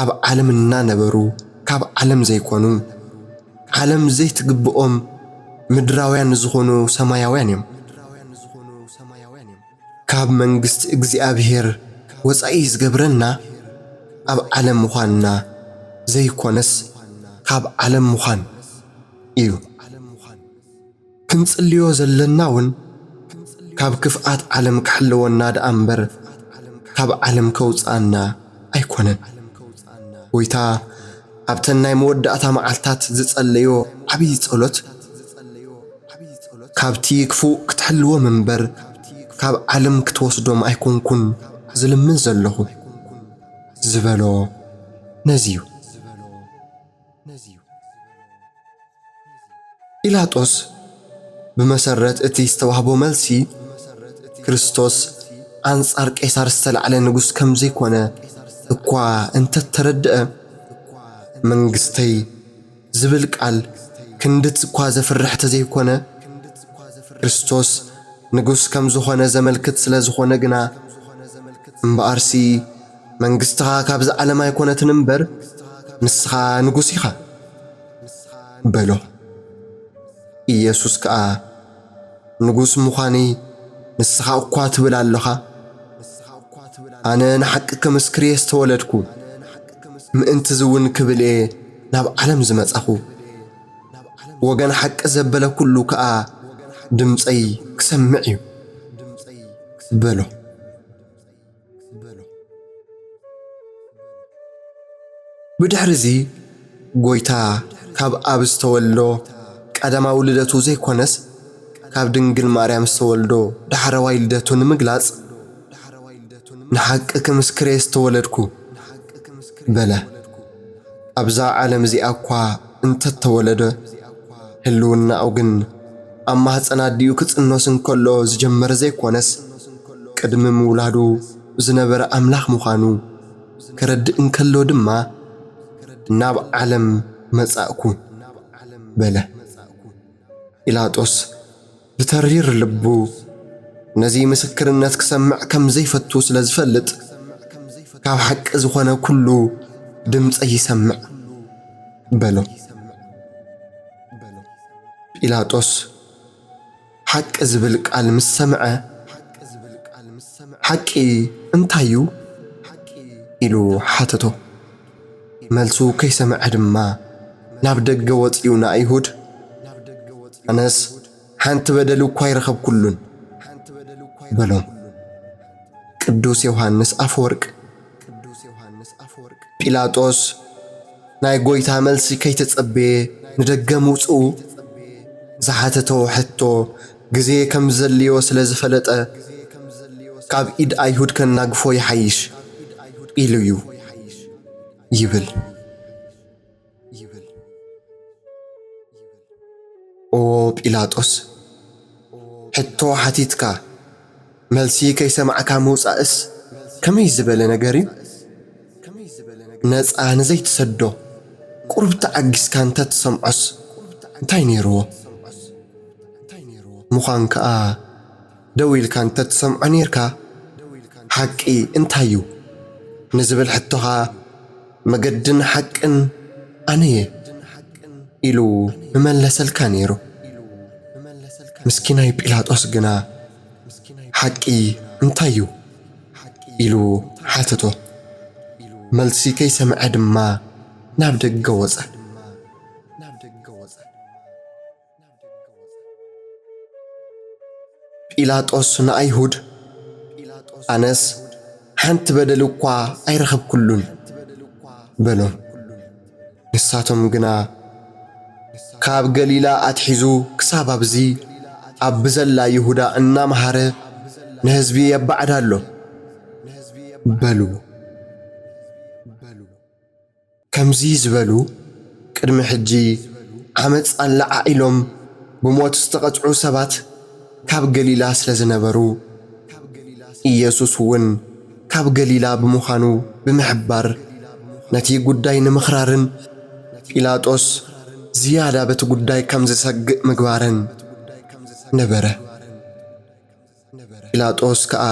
ኣብ ዓለም እናነበሩ ካብ ዓለም ዘይኮኑ ዓለም ዘይትግብኦም ምድራውያን ዝኾኑ ሰማያውያን እዮም። ካብ መንግስቲ እግዚኣብሔር ወፃኢ ዝገብረና ኣብ ዓለም ምዃንና ዘይኮነስ ካብ ዓለም ምዃን እዩ። ክንጽልዮ ዘለና እውን ካብ ክፍኣት ዓለም ክሕልወና ደኣ እምበር ካብ ዓለም ከውፃና ኣይኮነን። ጎይታ ኣብተን ናይ መወዳእታ መዓልታት ዝጸለዮ ዓብዪ ጸሎት ካብቲ ክፉእ ክትሕልዎም እምበር ካብ ዓለም ክትወስዶም ኣይኮንኩን ዝልምን ዘለኹ ዝበሎ ነዚ እዩ። ጲላጦስ ብመሰረት እቲ ዝተዋህቦ መልሲ ክርስቶስ ኣንጻር ቄሳር ዝተልዓለ ንጉስ ከም ዘይኮነ እኳ እንተተረድአ መንግስተይ ዝብል ቃል ክንድት እኳ ዘፍርሕ ተዘይኮነ ክርስቶስ ንጉስ ከም ዝኾነ ዘመልክት ስለ ዝኾነ ግና እምበኣርሲ መንግሥትኻ ካብዚ ዓለም ኣይኮነትን እምበር ንስኻ ንጉስ ኢኻ በሎ። ኢየሱስ ከዓ ንጉስ ምዃኒ ንስኻ እኳ ትብል ኣለኻ? ኣነ ንሓቂ ክምስክር እየ ዝተወለድኩ ምእንቲ ዝውን ክብል እየ ናብ ዓለም ዝመጻኹ። ወገን ሓቂ ዘበለ ኩሉ ከዓ ድምፀይ ክሰምዕ እዩ በሎ። ብድሕሪዚ ጎይታ ካብ ኣብ ዝተወልዶ ቀዳማዊ ልደቱ ዘይኮነስ ካብ ድንግል ማርያም ዝተወልዶ ዳሕረዋይ ልደቱ ንምግላጽ ንሓቂ ክምስክር እየ ዝተወለድኩ በለ። ኣብዛ ዓለም እዚኣ እኳ እንተተወለደ ህልውናኡ ግን ኣብ ማህፀን ኣዲኡ ክጽኖስ እንከሎ ዝጀመረ ዘይኮነስ ቅድሚ ምውላዱ ዝነበረ ኣምላኽ ምዃኑ ክረድእ እንከሎ ድማ ናብ ዓለም መጻእኩ በለ። ጲላጦስ ብተሪር ልቡ ነዚ ምስክርነት ክሰምዕ ከም ዘይፈቱ ስለ ዝፈልጥ ካብ ሓቂ ዝኾነ ኩሉ ድምፀይ ይሰምዕ በሎ። ጲላጦስ ሓቂ ዝብል ቃል ምስ ሰምዐ ሓቂ እንታይ እዩ ኢሉ ሓተቶ። መልሱ ከይሰምዐ ድማ ናብ ደገ ወፂኡ ንኣይሁድ ኣነስ ሓንቲ በደል እኳ ይረኸብኩሉን በሎም። ቅዱስ ዮሐንስ አፈወርቅ ጲላጦስ ናይ ጎይታ መልሲ ከይተጸበየ ንደገ ምውፅኡ ዝሓተቶ ሕቶ ግዜ ከም ዘልዮ ስለ ዝፈለጠ ካብ ኢድ ኣይሁድ ከናግፎ ይሓይሽ ኢሉ እዩ ይብል። ኦ ጲላጦስ ሕቶ ሓቲትካ መልሲ ከይሰማዕካ ምውፃእስ ከመይ ዝበለ ነገር እዩ? ነፃ ንዘይትሰዶ ቁርብ ተዓጊስካ እንተትሰምዖስ እንታይ ነይርዎ? ምዃን ከዓ ደው ኢልካ እንተትሰምዖ ነርካ ሓቂ እንታይ እዩ ንዝብል ሕቶኻ መገድን ሓቅን ኣነየ ኢሉ ንመለሰልካ ነይሩ። ምስኪናይ ጲላጦስ ግና ሓቂ እንታይ እዩ ኢሉ ሓተቶ። መልሲ ከይሰምዐ ድማ ናብ ደገ ወፀ። ጲላጦስ ንኣይሁድ ኣነስ ሓንቲ በደል እኳ ኣይረኸብኩሉን በሎም። ንሳቶም ግና ካብ ገሊላ ኣትሒዙ ክሳብ ኣብዚ ኣብ ብዘላ ይሁዳ እናምሃረ ንህዝቢ የባዕዳ ኣሎ በሉ። ከምዚ ዝበሉ ቅድሚ ሕጂ ዓመፅ ኣለዓ ኢሎም ብሞት ዝተቐጽዑ ሰባት ካብ ገሊላ ስለ ዝነበሩ ኢየሱስ እውን ካብ ገሊላ ብምዃኑ ብምሕባር ነቲ ጉዳይ ንምኽራርን ጲላጦስ ዝያዳ በቲ ጉዳይ ከም ዝሰግእ ምግባርን ነበረ። ጲላጦስ ከዓ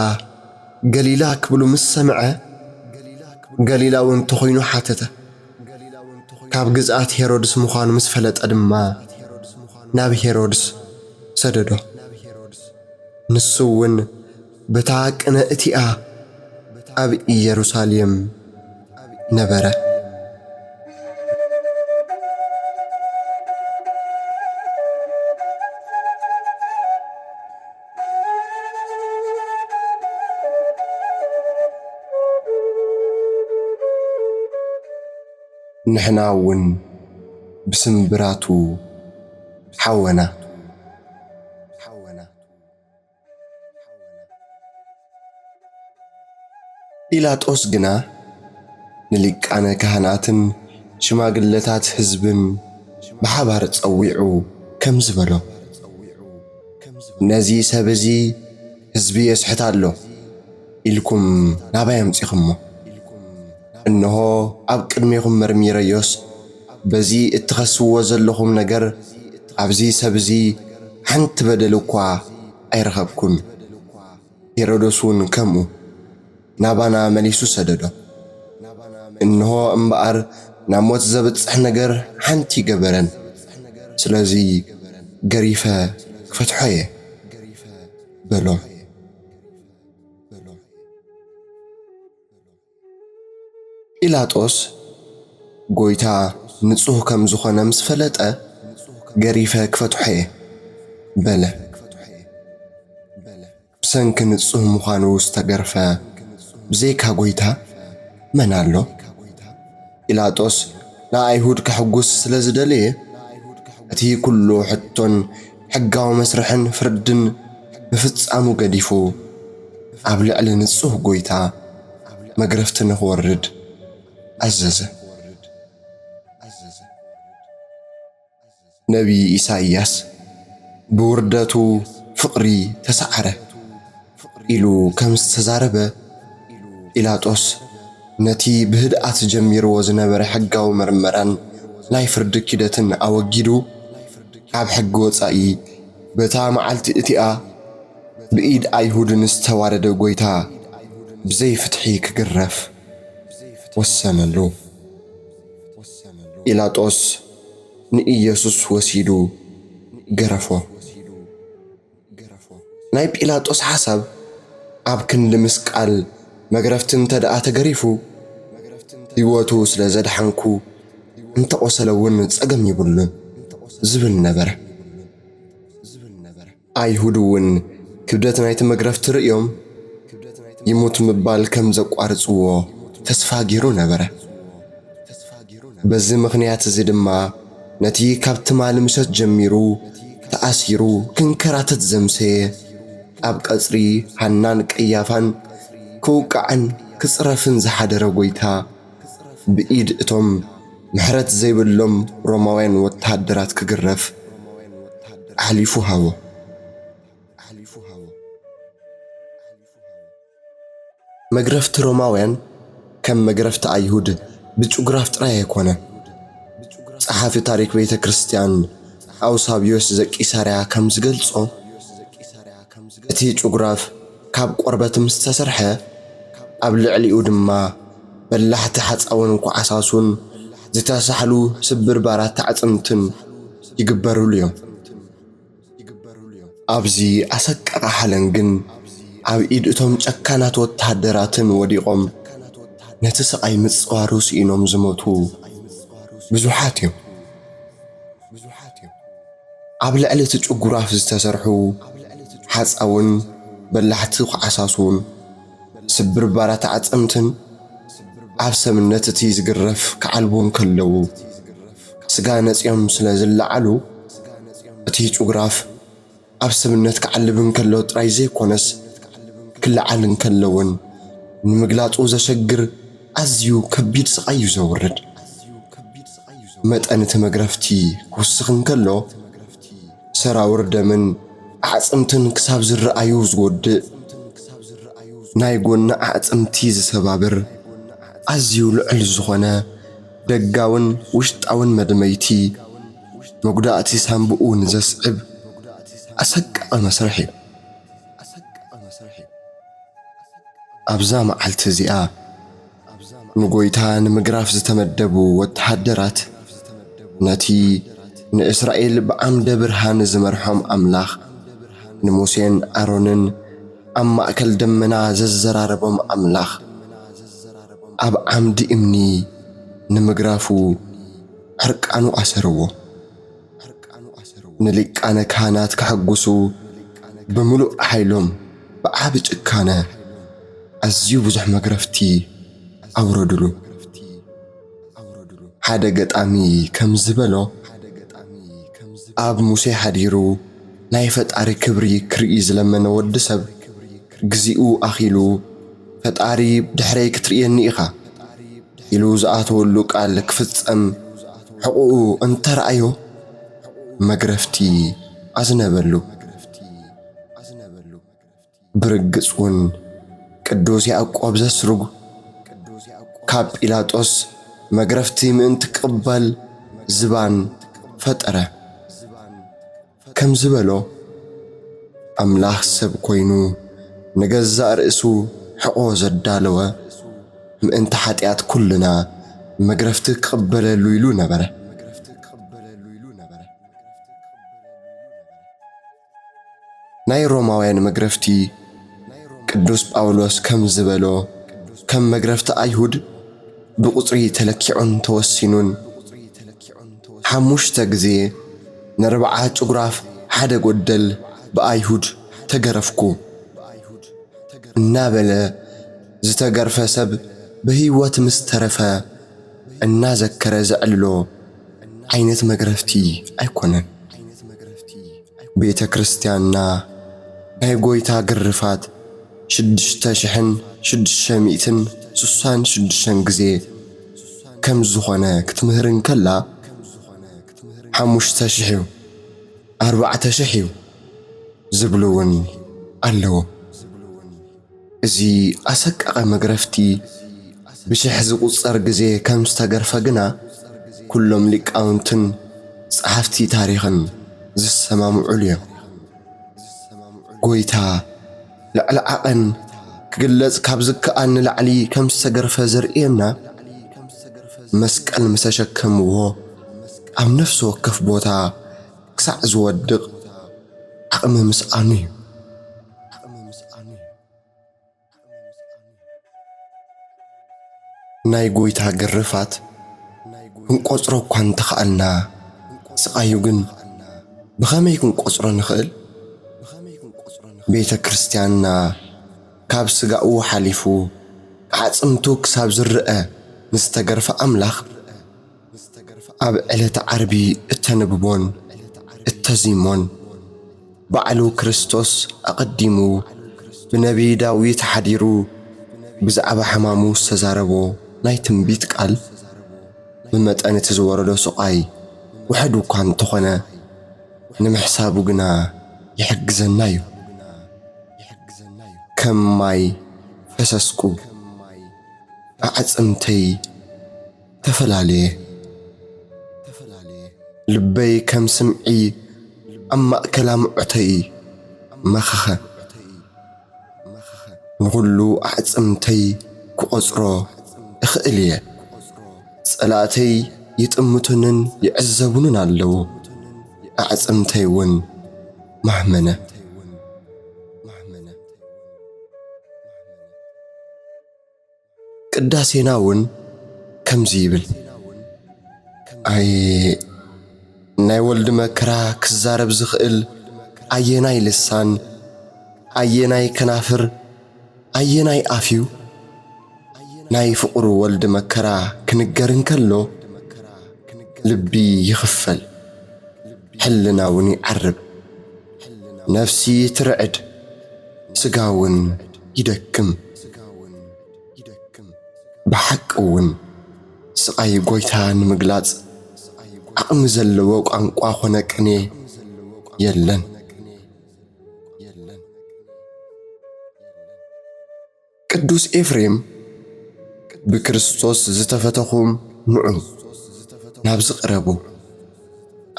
ገሊላ ክብሉ ምስ ሰምዐ ገሊላዊ እንተኾይኑ ሓተተ። ካብ ግዝኣት ሄሮድስ ምዃኑ ምስ ፈለጠ ድማ ናብ ሄሮድስ ሰደዶ። ንሱ እውን በታ ቅነ እቲኣ ኣብ ኢየሩሳሌም ነበረ። ንሕና እውን ብስምብራቱ ሓወና። ጲላጦስ ግና ንሊቃነ ካህናትን ሽማግለታት ህዝብን ብሓባር ጸዊዑ ከም ዝበሎ ነዚ ሰብ እዚ ህዝቢ የስሕት ኣሎ ኢልኩም ናባይ ኣምፂኹሞ? እነሆ ኣብ ቅድሜኹም መርሚረዮስ بزي اتخسو زلهم نجر أبزي سبزي حنت بدلكوا أيرغبكن هيرودوسون كمو نابانا مليسو سددو إنه أمبار ناموت زبط نجر حنتي جبرن سلازي قريفة فتحية بلو إلاطوس قويتا نصوه كم زخنا مسفلتة قريفة كفتحية بلا بسنك نصوه مخانو استقرفة بزيكا قويتا منالو إلاطوس لا أيهود كحقوس سلازداليه أتي كله حتون حقاو مسرحن فردن بفتسامو قديفو أبلع لنصوه قويتا مقرفتن ورد عززه نبي إساياس بورداتو فقري تسعره إلو كم استزاربه إلاطوس نتي بهدأت جمير وزنبر حقاو مرمران لا يفرد كدتن أوجدو عب حقو صاي بتا معلت اتئا بإيد أيهود نستوارد قويتا بزي فتحي كقرف وسنلو إلاطوس نإيسوس وسيدو قرفو نايب إلاطوس حسب عبكن لمسكال مقرفتن تدعا تقريفو يواتو سلازد حنكو انت وصلون تسقم يبلن زبن نبر أيهودون كبدت نايت مقرفت رئيهم يموت مبال كم زقوارصو تسفاجيرو نبره بزي مخنيات زيدما نتي كابت معلمشت جميرو تأسيرو كنكراتت زمسي أب قصري حنان قيافان كوقعن كصرفن زحدر قويتا بإيد اتم محرت زيبلهم روماوين وتحدرات كقرف حليفو هاو مقرفت روماوين كم مقرفت أيهود بجوغرافت رأيه كونه صحافي تاريخ بيت كريستيان أو سابيوس زكي ساريا كم زقلصو اتي جوغراف كاب قربت مستسرحة قبل علي ودما بلحت حد أون وعساسون زتاسحلو سبر بارات عطمتن يقبروا اليوم أبزي أسك أحلنجن أو إيدتهم جكانات وتحدراتن وديقهم نتسقاي متصوارو سينهم زموتو بزوحاتيو قبل علي تجوغراف زتسرحو حد أون بلحت وعساسون سبر بارات عطمتن عبسة من نتتي زقرف كعلبون كلو سقانت يوم سلازل علو اتي جوغراف عبسة من نت كعلبون كلو ترايزي كونس كل عالن كلون نمقلات اوزا شقر ازيو كبيد سقايو زورد مت انت مقرفتي وسخن كلو سرا ورد من عصمتن كساب زر ايو زود نايقون عصمتي زسبابر أزيو لعل زخنا دقاون وشتاون مدميتي مقداتي سامبؤون زسعب أسق المسرحي أبزام عالتزيئة نقويتان مقراف زتمدبو وتحدرات نتي نإسرائيل بعمد برهان زمرحم أملاخ نموسين أرونن أما أكل دمنا ززراربهم أملاخ أب عمد إمني نمقرافو حرقانو أسرو نليك أنا كانت كحقوسو بملؤ حيلهم بأعبج كان أزيو بزح مقرفتي أوردلو حدا قطامي كم زبلو أب موسى حديرو نايفت أري كبري كرئيز لما نود سب قزيئو أخيلو فتاري بدحري كتريني إخا إلو زعاتو اللوك قال كفتم حقوقو انت رأيو مقرفتي أزنبلو برقصون قدوسي أقواب زسرق كاب إلاطوس مقرفتي من تقبل ዝባን ፈጠረ ከም ዝበሎ ኣምላኽ ሰብ ኮይኑ ንገዛእ ርእሱ ሕቆ ዘዳለወ ምእንቲ ሓጢአት ኩልና መግረፍቲ ክቕበለሉ ኢሉ ነበረ። ናይ ሮማውያን መግረፍቲ ቅዱስ ጳውሎስ ከም ዝበሎ ከም መግረፍቲ ኣይሁድ ብቁጽሪ ተለኪዑን ተወሲኑን 5 ግዜ ን4 ጭጉራፍ ሓደ ጎደል ብኣይሁድ ተገረፍኩ እናበለ ዝተገርፈ ሰብ ብህይወት ምስ ተረፈ እናዘከረ ዘዕልሎ ዓይነት መግረፍቲ ኣይኮነን። ቤተ ክርስቲያንና ናይ ጎይታ ግርፋት 6666 ግዜ ከም ዝኾነ ክትምህርን ከላ 5000 4000 ዝብሉውን ኣለዎ። እዚ ኣሰቃቐ መግረፍቲ ብሽሕ ዝቁጸር ግዜ ከም ዝተገርፈ ግና ኩሎም ሊቃውንትን ጸሓፍቲ ታሪኽን ዝሰማምዑሉ እዮም። ጎይታ ልዕሊ ዓቐን ክግለጽ ካብ ዝከኣል ንላዕሊ ከም ዝተገርፈ ዘርእየና መስቀል ምስ ተሸከምዎ ኣብ ነፍሲ ወከፍ ቦታ ክሳዕ ዝወድቕ ዓቕሚ ምስኣኑ እዩ። ናይ ጎይታ ግርፋት ክንቆጽሮ እኳ እንተኸኣልና ስቓዩ ግን ብኸመይ ክንቆጽሮ ንኽእል? ቤተ ክርስቲያንና ካብ ስጋኡ ሓሊፉ ዓጽምቱ ክሳብ ዝርአ ንዝተገርፈ ኣምላኽ ኣብ ዕለተ ዓርቢ እተንብቦን እተዚሞን ባዕሉ ክርስቶስ ኣቐዲሙ ብነቢይ ዳዊት ሓዲሩ ብዛዕባ ሕማሙ ዝተዛረቦ ናይ ትንቢት ቃል ብመጠን እቲ ዝወረዶ ስቓይ ውሕድ እኳ እንተኾነ ንምሕሳቡ ግና ይሕግዘና እዩ። ከም ማይ ፈሰስኩ ኣዕጽምተይ ተፈላለየ ልበይ ከም ስምዒ ኣብ ማእከላ ምዑተይ መኸኸ ንኹሉ ኣዕጽምተይ ክቖጽሮ እኽእል እየ። ጸላእተይ ይጥምቱንን ይዕዘቡንን ኣለዉ ኣዕጽምተይ እውን ማህመነ። ቅዳሴና እውን ከምዚ ይብል ኣይ ናይ ወልዲ መከራ ክዛረብ ዝኽእል ኣየናይ ልሳን ኣየናይ ከናፍር ኣየናይ ኣፍዩ ናይ ፍቕሩ ወልዲ መከራ ክንገር እንከሎ ልቢ ይኽፈል ሕልና እውን ይዓርብ ነፍሲ ትርዕድ ስጋ እውን ይደክም ብሓቂ እውን ስቓይ ጎይታ ንምግላጽ ዓቕሚ ዘለዎ ቋንቋ ኾነ ቅኔ የለን። ቅዱስ ኤፍሬም ብክርስቶስ ዝተፈተኹም ንዑ ናብ ዝቕረቡ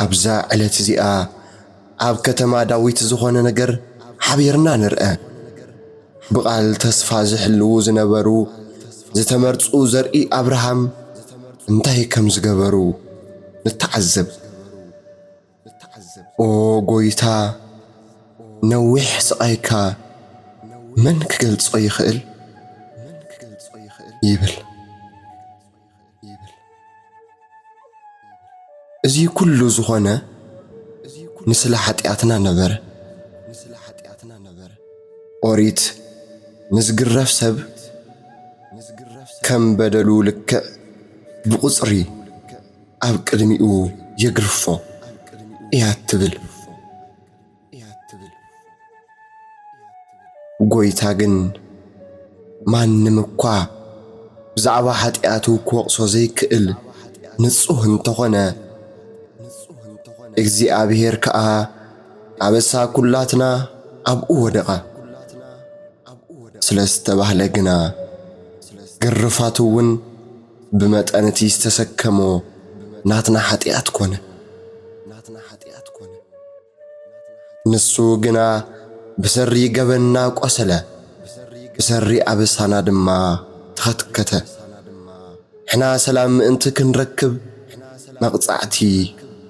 ኣብዛ ዕለት እዚኣ ኣብ ከተማ ዳዊት ዝኾነ ነገር ሓቢርና ንርአ ብቓል ተስፋ ዝሕልው ዝነበሩ ዝተመርጹ ዘርኢ ኣብርሃም እንታይ ከም ዝገበሩ ንተዓዘብ። ኦ ጎይታ ነዊሕ ስቓይካ መን ክገልጾ ይኽእል ይብል። እዚ ኩሉ ዝኾነ ንስለ ኃጢአትና ነበረ። ኦሪት ንዝግረፍ ሰብ ከም በደሉ ልክዕ ብቁጽሪ ኣብ ቅድሚኡ የግርፎ እያ ትብል። ጎይታ ግን ማንም እኳ ብዛዕባ ኃጢአቱ ክወቕሶ ዘይክእል ንጹህ እንተኾነ እግዚአብሔር ከዓ ኣበሳ ኩላትና ኣብኡ ወደቓ ስለ ዝተባህለ ግና ግርፋቱ እውን ብመጠን እቲ ዝተሰከሞ ናትና ሓጢኣት ኮነ ንሱ ግና ብሰሪ ገበና ቆሰለ ብሰሪ ኣበሳና ድማ ተኸትከተ ሕና ሰላም ምእንቲ ክንረክብ መቕጻዕቲ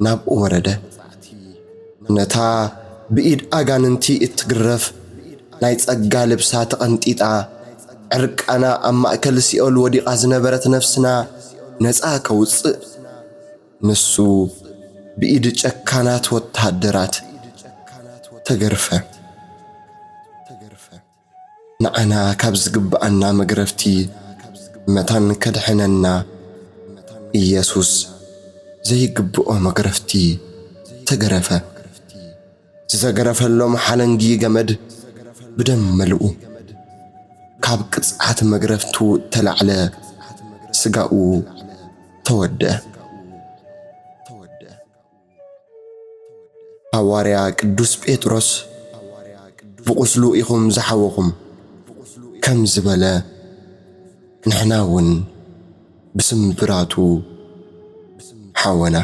ናብኡ ወረደ ነታ ብኢድ ኣጋንንቲ እትግረፍ ናይ ጸጋ ልብሳ ተቐንጢጣ ዕርቃና ኣብ ማእከል ሲኦል ወዲቓ ዝነበረት ነፍስና ነፃ ከውፅእ ንሱ ብኢድ ጨካናት ወታደራት ተገርፈ ንዓና ካብ ዝግብአና መግረፍቲ መታን ከድሕነና ኢየሱስ ዘይግብኦ መግረፍቲ ተገረፈ ዝተገረፈሎም ሓለንጊ ገመድ ብደም መልኡ ካብ ቅጽዓት መግረፍቱ ተላዕለ ስጋኡ ተወድአ ሐዋርያ ቅዱስ ጴጥሮስ ብቁስሉ ኢኹም ዝሓወኹም ከም ዝበለ ንሕና እውን ብስምብራቱ ሓወና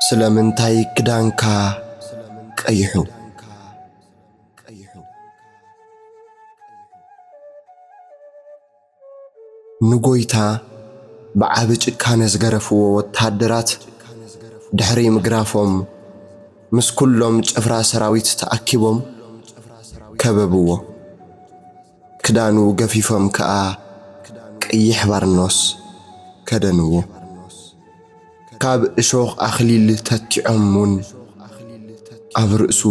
ስለምንታይ ክዳንካ ቀይሑ ንጎይታ ብዓብ ጭካነ ዝገረፍዎ ወታደራት ድሕሪ ምግራፎም ምስ ኩሎም ጭፍራ ሰራዊት ተኣኪቦም ከበብዎ ክዳኑ ገፊፎም ከኣ ቀይሕ ባርኖስ ከደንዎ ካብ እሾኽ ኣኽሊል ተቲዖምን ኣብ ርእሱ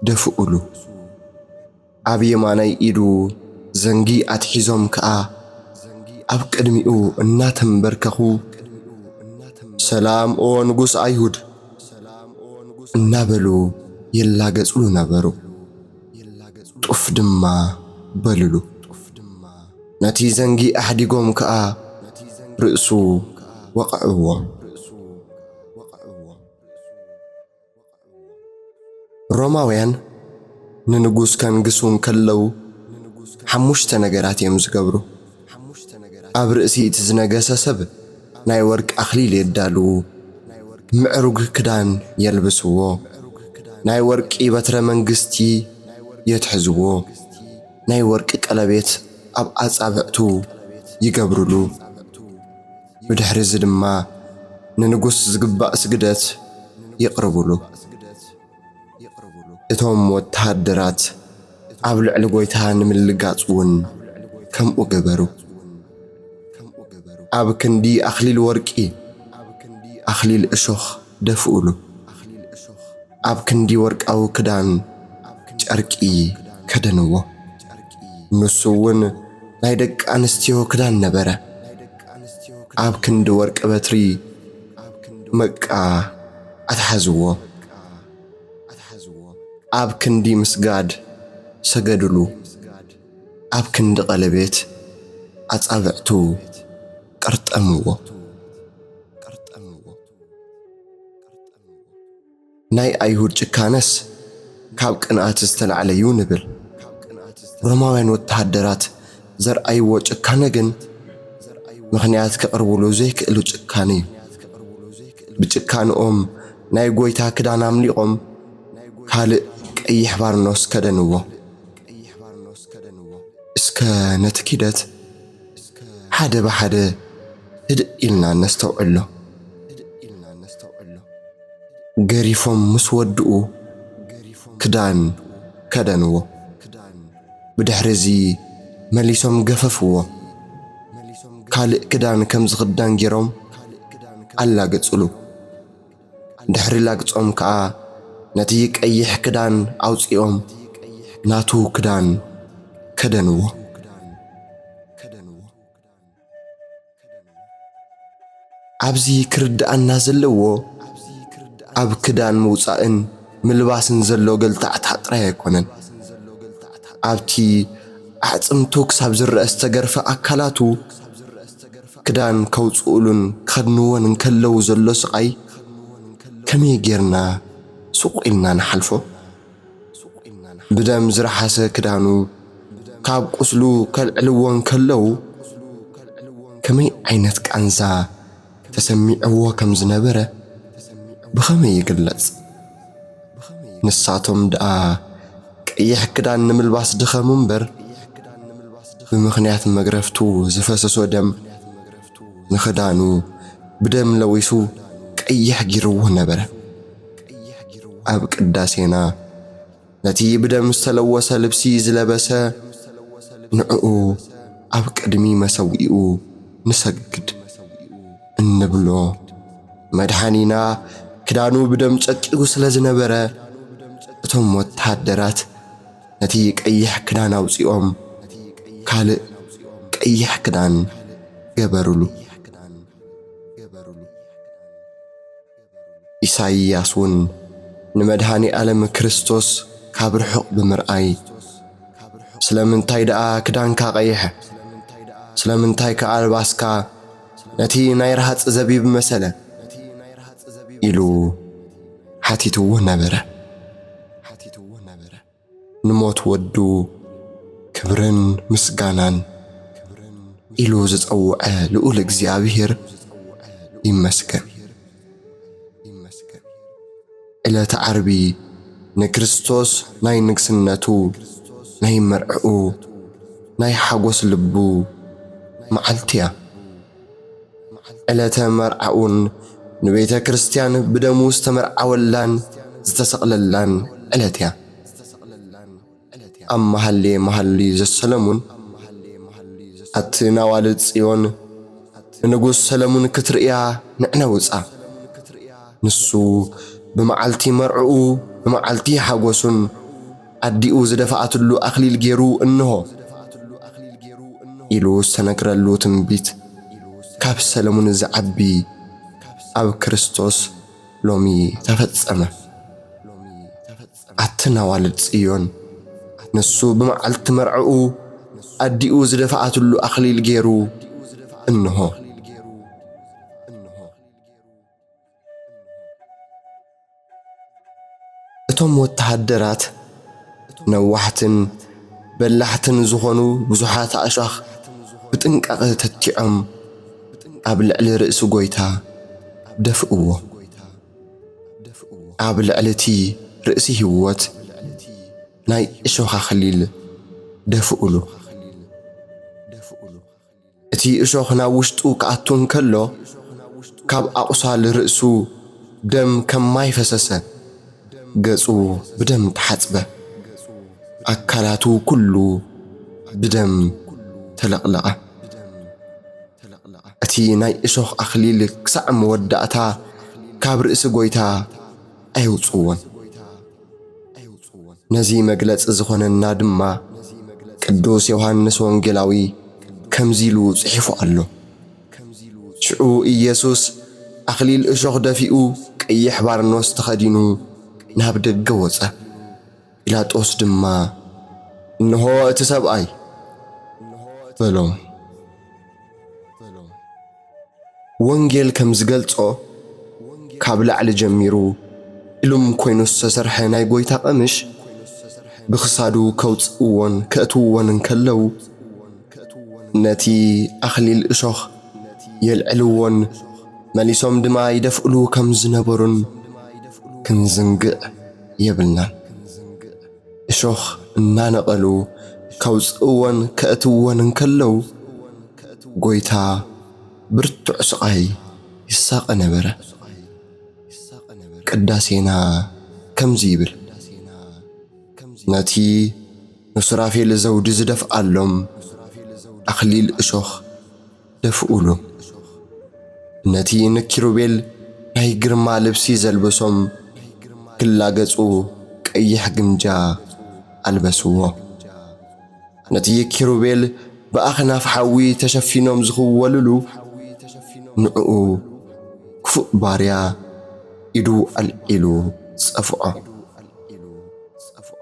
ደፍኡሉ ኣብ የማናይ ኢዱ ዘንጊ ኣትሒዞም ከኣ ኣብ ቅድሚኡ እናተንበርከኹ ሰላም ኦ ንጉስ ኣይሁድ እናበሉ የላገጽሉ ነበሩ ጡፍ ድማ በልሉ ነቲ ዘንጊ ኣሕዲጎም ከኣ ርእሱ ወቕዕዎ ሮማውያን ንንጉስ ከንግሱን ከለው ሓሙሽተ ነገራት እዮም ዝገብሩ ኣብ ርእሲ እቲ ዝነገሰ ሰብ ናይ ወርቂ ኣኽሊል የዳልዉ ምዕሩግ ክዳን የልብስዎ ናይ ወርቂ በትረ መንግስቲ የትሕዝዎ ናይ ወርቂ ቀለቤት ኣብ ኣጻብዕቱ ይገብሩሉ ብድሕሪዚ ድማ ንንጉስ ዝግባእ ስግደት ይቕርቡሉ እቶም ወታደራት ኣብ ልዕሊ ጎይታ ንምልጋጽውን ከምኡ ገበሩ ኣብ ክንዲ ኣኽሊል ወርቂ ኣኽሊል እሾኽ ደፍኡሉ ኣብ ክንዲ ወርቃዊ ክዳን ጨርቂ ከደንዎ ንሱውን ናይ ደቂ ኣንስትዮ ክዳን ነበረ ኣብ ክንዲ ወርቂ በትሪ መቃ ኣትሓዝዎ ኣብ ክንዲ ምስጋድ ሰገድሉ ኣብ ክንዲ ቀለቤት ኣጻብዕቱ ቀርጠምዎ ናይ ኣይሁድ ጭካነስ ካብ ቅንኣት ዝተላዕለ እዩ ንብል ሮማውያን ወታደራት ዘርኣይዎ ጭካነ ግን ምኽንያት ከቕርብሉ ዘይክእሉ ጭካነ እዩ ብጭካንኦም ናይ ጎይታ ክዳን ኣምሊቖም ካልእ ቀይሕ ባርኖስ ከደንዎ እስከ ነቲ ኪደት ሓደ ብሓደ ህድእ ኢልና ነስተውዕሎ ገሪፎም ምስ ወድኡ ክዳን ከደንዎ ብድሕሪዚ መሊሶም ገፈፍዎ ካልእ ክዳን ከም ዝኽዳን ጌሮም ኣላገጽሉ ድሕሪ ላግጾም ከኣ ነቲ ቀይሕ ክዳን ኣውፂኦም ناتو كدان كدنو عبزي كرد أنا زلو أب كدان موصائن ملباسن زلو قلت عطرة يكونن أبتي عصمتو كساب زر استغرف أكلاتو كدان كوصولن خدنون نكلو زلو سقاي كمي غيرنا سوق إلنا نحلفو بدم زرحس كدانو كاب قسلو كالعلوان كلو كمي عينتك أنزا تسميعو كم زنبرة بخمي يقلص نساتهم دقا كأيح كدان نملباس دخا منبر بمخنيات مغرفتو زفاسسو دم نخدانو بدم لويسو كأيح جيروه نبرة أب قداسينا نتي بدم سلوسا لبسي زلبسا نعقو أب قدمي مسوئو نسجد النبلو مدحانينا كدانو بدم تسكيو سلازنبرة اتم وتحدرات نتي كأيح كدان اوصيوم كالق كأيح كدان جبرلو إساياسون نمدحاني ألم كريستوس كابرحق بمرأي سلامنتاي دقا كدان كاقيح سلامنتاي كالباسكا نتي نايرهات زبيب مسألة إلو حتيتو نبرة نموت ودو كبرن مسقانان إلو زتقوع لقول اكزيابير يمسكن إلا تعربي نكريستوس ناي نكسنتو ناي مرعو ناي حاقوس لبو معلتيا إلا تمرعون نبيتا كريستيان بدمو استمرعولان زتسقللان إلاتيا أم محلي زسلمون أتنا والد صيون نقول سلمون كترئيا نعنوزا نسو بمعالتي مرعو بمعالتي حاقوسون أديو زدفعت اللو أخليل جيرو إنه إلو سنكر اللو تنبيت كاب سلمون زعبي أو كريستوس لومي تفتسأمه أتنا والد صيون نسو بمعالت مرعو أديو زدفعت اللو أخليل جيرو إنه اتم وتحدرات نوحتن بلحتن زخونو بزحات أشاخ بتنقق تتعم قبل على رأس قويتا دفقوه قبل علتي رأسي هوت ناي إشوخا خليل دفقلو اتي إشوخنا وشتو كأتون كلو كاب أقصال رأسو دم كم ماي فسسه قصو بدم تحسبه أكلاتو كله بدم تلقلقه أتي ناي إشوخ أخليلك سعم ودأتا كابر إسقويتا أيوصوان نزي مقلت إزخونا النادمة قدوس يوحنس وانجلاوي كمزيلو صحيفو قالو شعو إيسوس أخليل إشوخ دافئو كأي حبار نوس تخدينو نابدك قوصة إلا تقص دما إنه اتسابعي بلوم وانجيل كمزقلتو كابلع لجميرو إلوم كوينوس سسرحي ناي قويتا قمش بخصادو كوتسقوان كأتوان نكلو نتي أخلي الإشوخ يلعلوان ماليسوم دما يدفقلو كمزنبرون كنزنقع يبلنا إشوخ نانقلو كوتسقوان كأتوان نكلو قويتا برتع سقاي يساق نبرة قداسينا كم زيبل ناتي نصرافي لزوج زدف ألم أخليل إشوخ دفقولو ناتي نكيروبيل ناي قرما لبسي زلبسوم كلا قصو كأيح قنجا ألبسوه نتي كيروبيل بأخناف حوي تشفينهم زخوللو نعو كفؤ باريا إدو الإلو صفعه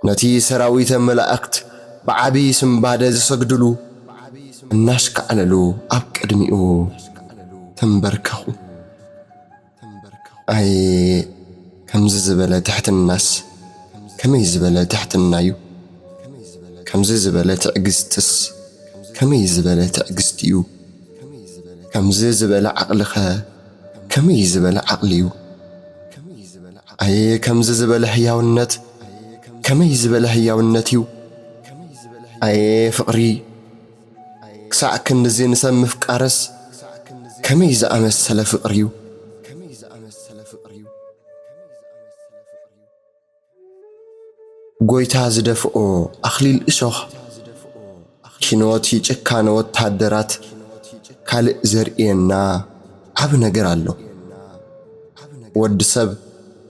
نتي سراويت ملائكت بعبي سنبادة زسجدلو الناس كعللو أبك أدميو تنبركه أي كم زبالة تحت الناس كم يزبالة تحت النايو كم زبالة تعجزتس كم يزبالة تعجزتيو كم زبالة عقلها كم يزبالة عقليو أي كم زبالة حياونت كم يزبالة حياونتيو أي فقري كساع كنزي نسمي فقارس كم يزأمسل فقريو ጎይታ ዝደፍኦ ኣኽሊል እሾኽ ኪኖት ይጭካነ ወታደራት ካልእ ዘርኤና ዓብ ነገር ኣሎ ወዲ ሰብ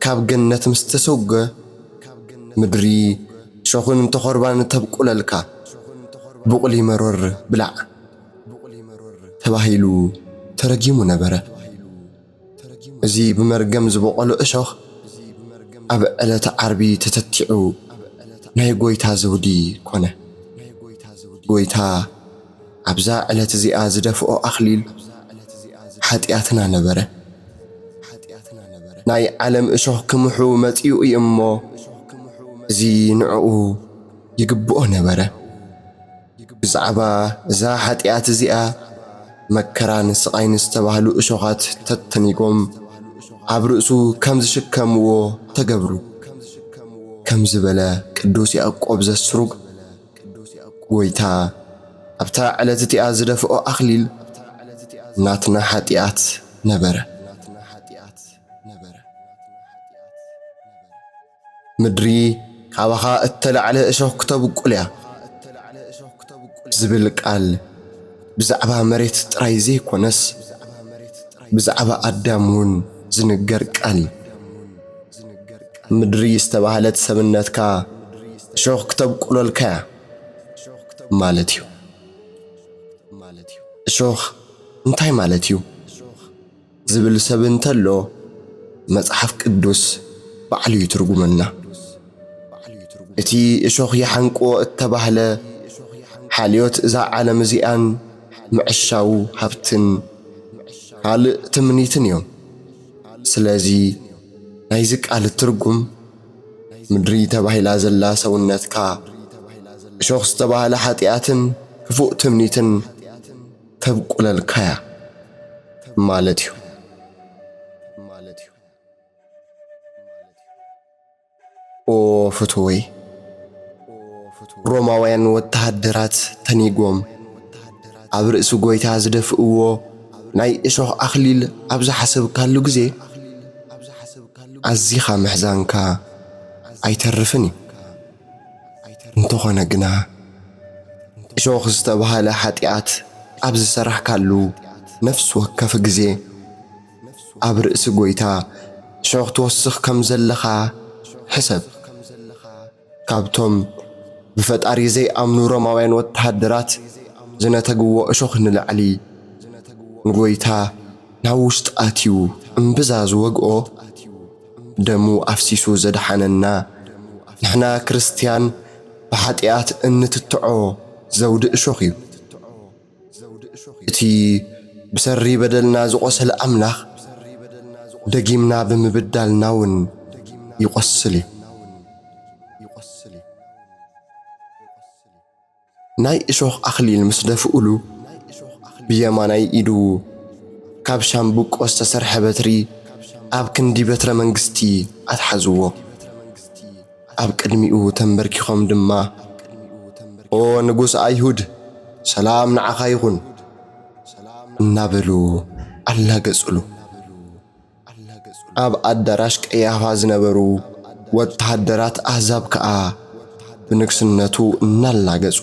ካብ ገነት ምስ ተሰውገ ምድሪ ሾኹን ተኸርባን ተብቁለልካ ቡቕሊ መሮር ብላዕ ተባሂሉ ተረጊሙ ነበረ እዚ ብመርገም ዝበቆሎ እሾኽ ኣብ ዕለተ ዓርቢ ተተቲዑ ናይ ጎይታ ዘውዲ ኮነ ጎይታ ኣብዛ ዕለት እዚኣ ዝደፍኦ ኣኽሊል ሓጢኣትና ነበረ ናይ ዓለም እሾኽ ክምሑ መጺኡ እዩ እሞ እዚ ንዕኡ ይግብኦ ነበረ ብዛዕባ እዛ ሓጢኣት እዚኣ መከራን ስቓይን ዝተባህሉ እሾኻት ተተኒጎም ኣብ ርእሱ ከም ዝሽከምዎ ተገብሩ كم زبالة قدوس يعقوب زسروق ጎይታ ኣብታ ዕለት እቲኣ ዝደፍኦ ኣኽሊል ናትና ሓጢኣት ነበረ ምድሪ ካባኻ እተላዕለ እሾኽ ክተብቁል እያ ዝብል ቃል ብዛዕባ መሬት ጥራይ ዘይኮነስ ብዛዕባ ኣዳም እውን ዝንገር ቃል ምድሪ ዝተባህለት ሰብነትካ እሾኽ ክተብቁለልካ ማለት እዩ እሾኽ እንታይ ማለት እዩ ዝብል ሰብ እንተሎ መጽሓፍ ቅዱስ ባዕሉ ይትርጉመና እቲ እሾኽ ይሓንቆ እተባህለ ሓልዮት እዛ ዓለም እዚኣን ምዕሻው ሃብትን ካልእ ትምኒትን እዮም ስለዚ ናይዚ ቃል ትርጉም ምድሪ ተባሂላ ዘላ ሰውነትካ እሾኽ ዝተባህለ ሓጢኣትን ክፉእ ትምኒትን ተብቁለልካ ማለት እዩ ኦ ፍትወይ ሮማውያን ወታደራት ተኒጎም ኣብ ርእሱ ጎይታ ዝደፍእዎ ናይ እሾኽ ኣኽሊል ኣብ ዝሓሰብካሉ ግዜ ኣዚኻ ምሕዛንካ ኣይተርፍን እንተኾነ ግና እሾኽ ዝተባህለ ሓጢኣት ኣብ ዝሰራሕካሉ ነፍስ ወከፍ ግዜ ኣብ ርእሲ ጎይታ እሾኽ ትወስኽ ከም ዘለኻ ሕሰብ ካብቶም ብፈጣሪ ዘይኣምኑ ሮማውያን ወታደራት ዝነተግዎ እሾኽ ንላዕሊ ንጎይታ ናብ ውሽጢ ኣትዩ እምብዛ ዝወግኦ ደሙ ኣፍሲሱ ዘድሓነና ንሕና ክርስቲያን ብሓጢኣት እንትትዖ ዘውዲ እሾኽ እዩ እቲ ብሰሪ በደልና ዝቆሰለ ኣምላኽ ደጊምና ብምብዳልና እውን ይቆስል እዩ ናይ እሾኽ ኣኽሊል ምስ ደፍኡሉ ብየማናይ ኢዱ ካብ ሻምብቆ ዝተሰርሐ በትሪ ኣብ ክንዲ በትረ መንግስቲ ኣትሓዝዎ ኣብ ቅድሚኡ ተንበርኪኾም ድማ ኦ ንጉስ ኣይሁድ ሰላም ንዓኻ ይኹን እናበሉ ኣላገጹሉ ኣብ ኣዳራሽ ቀያፋ ዝነበሩ ወታደራት ኣሕዛብ ከዓ ብንግስነቱ እናላገጹ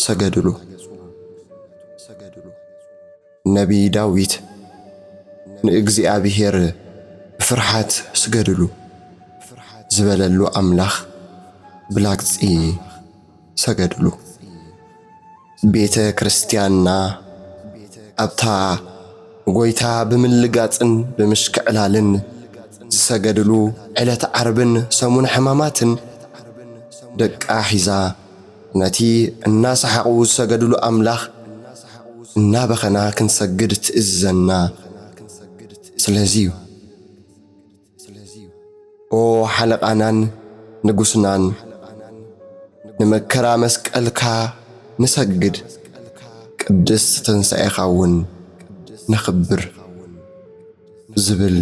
ሰገድሉ ነቢ ዳዊት ንእግዚአብሔር ብፍርሓት ስገድሉ ዝበለሉ ኣምላኽ ብላግፂ ሰገድሉ። ቤተ ክርስቲያንና ኣብታ ጎይታ ብምልጋፅን ብምሽክዕላልን ዝሰገድሉ ዕለት ዓርብን ሰሙን ሕማማትን ደቃ ሒዛ ነቲ እናሰሓቑ ዝሰገድሉ ኣምላኽ እናበኸና ክንሰግድ ትእዘና ስለዚ እዩ። ኦ ሓለቓናን ንጉስናን ንመከራ መስቀልካ ንሰግድ ቅድስቲ ትንሣኤኻ እውን ነኽብር ዝብል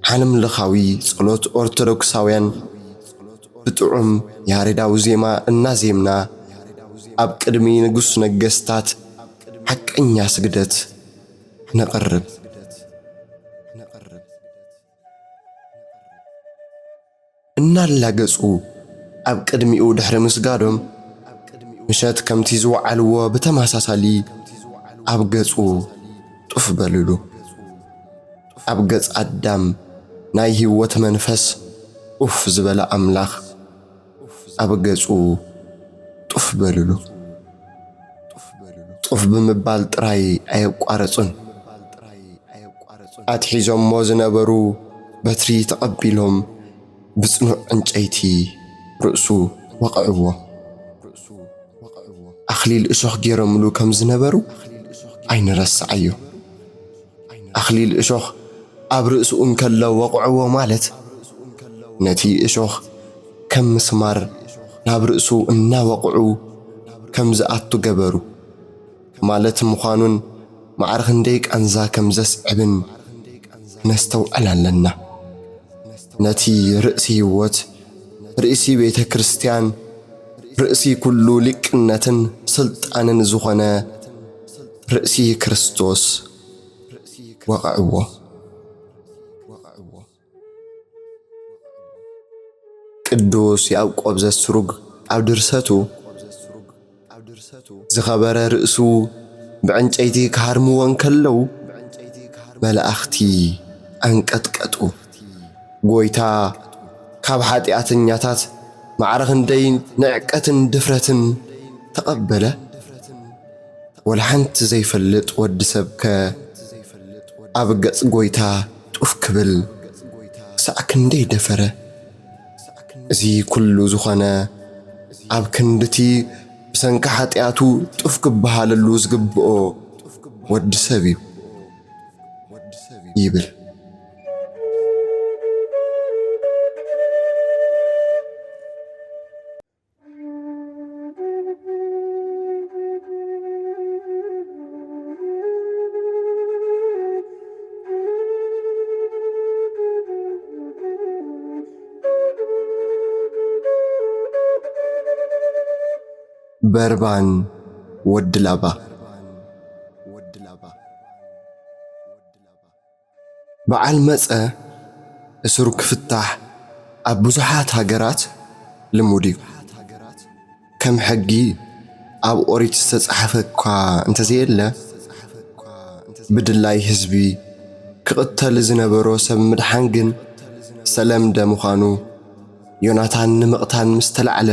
ዓለምለኻዊ ጸሎት ኦርቶዶክሳውያን ብጥዑም ያሬዳዊ ዜማ እናዜምና ኣብ ቅድሚ ንጉስ ነገስታት ሓቀኛ ስግደት ነቐርብ። እናላገጹ ኣብ ቅድሚኡ ድሕሪ ምስጋዶም ምሸት ከምቲ ዝወዓልዎ ብተመሳሳሊ ኣብ ገጹ ጡፍ በልሉ። ኣብ ገጽ ኣዳም ናይ ህይወት መንፈስ ኡፍ ዝበለ ኣምላኽ ኣብ ገጹ ጡፍ በልሉ። ጡፍ ብምባል ጥራይ ኣየቋረጹን። ኣትሒዞሞ ዝነበሩ በትሪ ተቐቢሎም ብጽኑዕ ዕንጨይቲ ርእሱ ወቕዕዎ። ኣኽሊል እሾኽ ገይሮምሉ ከም ዝነበሩ ኣይንረሳዓዮ። ኣኽሊል እሾኽ ኣብ ርእሱ እንከሎ ወቕዕዎ ማለት ነቲ እሾኽ ከም ምስማር ናብ ርእሱ እናወቕዑ ከም ዝኣቱ ገበሩ ማለት ምዃኑን ማዕረ ክንደይ ቃንዛ ከም ዘስዕብን ነስተውዕል ኣለና። ነቲ ርእሲ ህይወት፣ ርእሲ ቤተ ክርስቲያን፣ ርእሲ ኩሉ ሊቅነትን ስልጣንን ዝኾነ ርእሲ ክርስቶስ ወቕዕዎ። ቅዱስ ያዕቆብ ዘስሩግ ኣብ ድርሰቱ ዝኸበረ ርእሱ ብዕንጨይቲ ክሃርምዎ እንከለዉ መላእኽቲ አንቀጥቀጡ። ጎይታ ካብ ኃጢአተኛታት ማዕረ ክንደይ ንዕቀትን ድፍረትን ተቐበለ። ወላሓንቲ ዘይፈልጥ ወዲ ሰብከ ኣብ ገጽ ጎይታ ጡፍ ክብል ክሳዕ ክንደይ ደፈረ። እዚ ኩሉ ዝኾነ ኣብ ክንድቲ ብሰንካ ኃጢአቱ ጡፍ ክበሃለሉ ዝግብኦ ወዲ ሰብ እዩ ይብል። በርባን ወዲ ላባ በዓል መጸ እስሩ ክፍታሕ ኣብ ብዙሓት ሃገራት ልሙድ እዩ። ከም ሕጊ ኣብ ኦሪት ዝተጻሕፈ እኳ እንተዘየለ ብድላይ ህዝቢ ክቕተል ዝነበሮ ሰብ ምድሓን ግን ሰለምደ ምዃኑ ዮናታን ንምቕታን ምስ ተላዕለ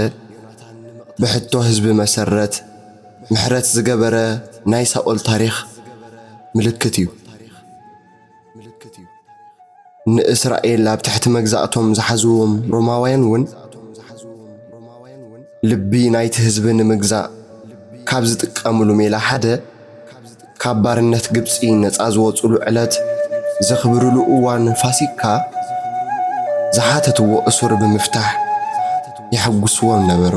ብሕቶ ህዝቢ መሰረት ምሕረት ዝገበረ ናይ ሳኦል ታሪኽ ምልክት እዩ። ንእስራኤል ኣብ ትሕቲ መግዛእቶም ዝሓዝዎም ሮማውያን እውን ልቢ ናይቲ ህዝቢ ንምግዛእ ካብ ዝጥቀሙሉ ሜላ ሓደ ካብ ባርነት ግብፂ ነፃ ዝወፅሉ ዕለት ዘኽብሩሉ እዋን ፋሲካ ዝሓተትዎ እሱር ብምፍታሕ ይሕጉስዎም ነበሩ።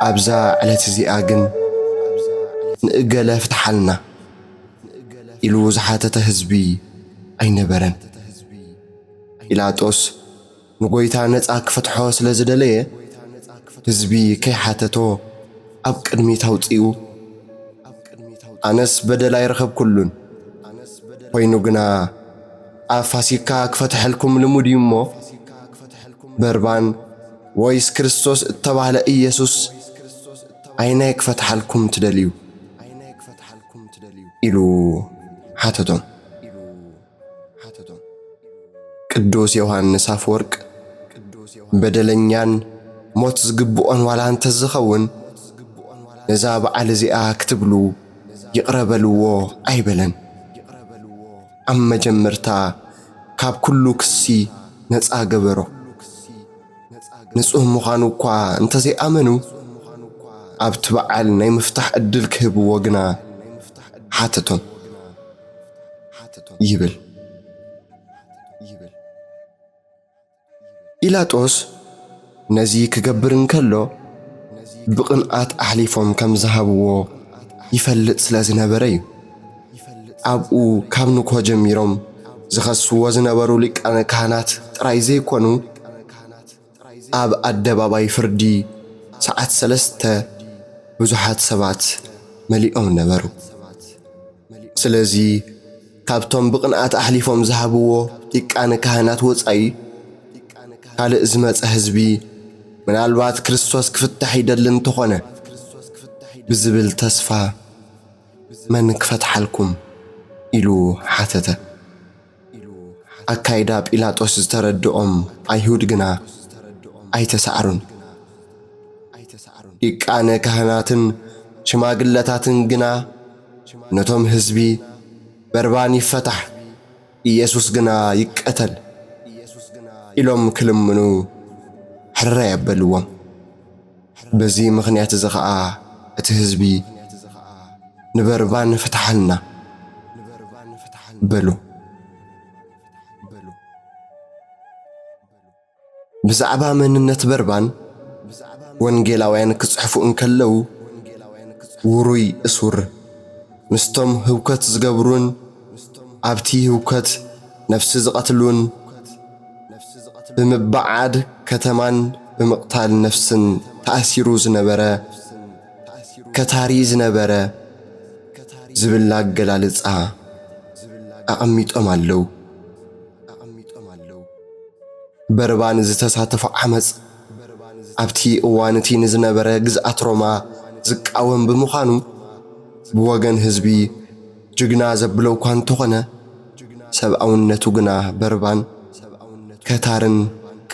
ኣብዛ ዕለት እዚኣ ግን ንእገለ ፍትሓልና ኢሉ ዝሓተተ ህዝቢ ኣይነበረን። ጲላጦስ ንጎይታ ነፃ ክፈትሖ ስለ ዝደለየ ህዝቢ ከይሓተቶ ኣብ ቅድሚት ኣውፂኡ ኣነስ በደል ኣይረኸብኩሉን ኮይኑ ግና ኣብ ፋሲካ ክፈትሐልኩም ልሙድ እዩ እሞ በርባን ወይስ ክርስቶስ እተባህለ ኢየሱስ ኣይናይ ክፈትሐልኩም ትደልዩ ኢሉ ሓተቶም። ቅዱስ ዮሐንስ አፈወርቅ በደለኛን ሞት ዝግብኦን ዋላ እንተዝኸውን ነዛ በዓል እዚኣ ክትብሉ ይቕረበልዎ ኣይበለን። ኣብ መጀመርታ ካብ ኩሉ ክሲ ነፃ ገበሮ። ንጹህ ምዃኑ እኳ እንተዘይኣመኑ ኣብቲ በዓል ናይ ምፍታሕ ዕድል ክህብዎ ግና ሓተቶም ይብል። ጲላጦስ ነዚ ክገብር እንከሎ ብቕንዓት ኣሕሊፎም ከም ዝሃብዎ ይፈልጥ ስለ ዝነበረ እዩ። ኣብኡ ካብ ንግሆ ጀሚሮም ዝኸስዎ ዝነበሩ ሊቃነ ካህናት ጥራይ ዘይኮኑ ኣብ ኣደባባይ ፍርዲ ሰዓት 3 ብዙሓት ሰባት መሊኦም ነበሩ። ስለዚ ካብቶም ብቕንዓት ኣሕሊፎም ዝሃብዎ ሊቃነ ካህናት ወፃኢ ካልእ ዝመፀ ህዝቢ ምናልባት ክርስቶስ ክፍታሕ ይደሊ እንተኾነ ብዝብል ተስፋ መን ክፈትሓልኩም ኢሉ ሓተተ። ኣካይዳ ጲላጦስ ዝተረድኦም ኣይሁድ ግና ኣይተሰዓሩን። ሊቃነ ካህናትን ሽማግለታትን ግና ነቶም ህዝቢ በርባን ይፈታሕ ኢየሱስ ግና ይቀተል ኢሎም ክልምኑ ሕረ የበልዎም። በዚ ምኽንያት እዚ ኸዓ እቲ ህዝቢ ንበርባን ፍትሓልና በሉ። ብዛዕባ መንነት በርባን ወንጌላውያን ክጽሕፉ እንከለዉ ውሩይ እሱር ምስቶም ህውከት ዝገብሩን ኣብቲ ህውከት ነፍሲ ዝቐትሉን ብምባዓድ ከተማን ብምቕታል ነፍስን ተኣሲሩ ዝነበረ ከታሪ ዝነበረ ዝብል ኣገላልጻ ኣቐሚጦም ኣለዉ። በርባን ዝተሳተፈ ዓመፅ ኣብቲ እዋን እቲ ንዝነበረ ግዝኣት ሮማ ዝቃወም ብምዃኑ ብወገን ህዝቢ ጅግና ዘብለው እኳ እንተኾነ ሰብኣውነቱ ግና በርባን ከታርን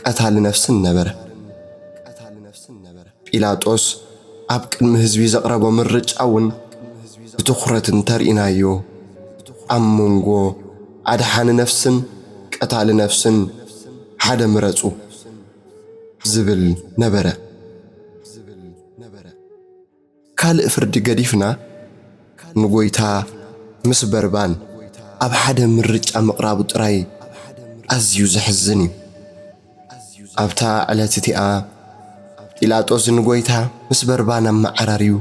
ቀታሊ ነፍስን ነበረ። ጲላጦስ ኣብ ቅድሚ ህዝቢ ዘቕረቦ ምርጫ እውን ብትኹረት እንተርኢናዮ ኣብ መንጎ ኣድሓኒ ነፍስን ቀታሊ ነፍስን ሓደ ምረፁ ዝብል ነበረ። ካልእ ፍርዲ ገዲፍና ንጎይታ ምስ በርባን ኣብ ሓደ ምርጫ ምቕራቡ ጥራይ ኣዝዩ ዘሕዝን እዩ። ኣብታ ዕለት እቲኣ ጲላጦስ ንጎይታ ምስ በርባን ኣመዓራርዩ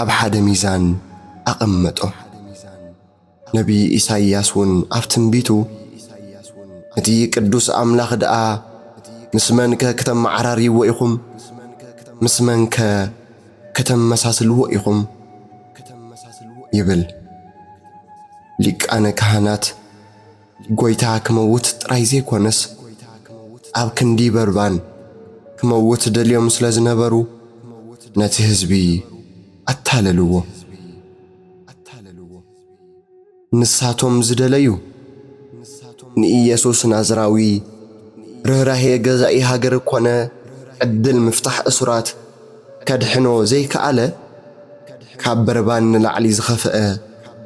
ኣብ ሓደ ሚዛን ኣቐመጦ። ነቢይ ኢሳይያስ እውን ኣብ ትንቢቱ እቲ ቅዱስ ኣምላኽ ደኣ ምስ መንከ ከተመዓራርይዎ ኢኹም፣ ምስ መንከ ከተመሳስልዎ ኢኹም ይብል። ሊቃነ ካህናት ጎይታ ክመውት ጥራይ ዘይኮነስ ኣብ ክንዲ በርባን ክመውት ደልዮም ስለ ዝነበሩ ነቲ ህዝቢ ኣታለልዎ። ንሳቶም ዝደለዩ ንኢየሱስ ናዝራዊ ርህራሄ ገዛኢ ሃገር ኮነ ዕድል ምፍታሕ እሱራት ከድሕኖ ዘይከኣለ ካብ በርባን ንላዕሊ ዝኸፍአ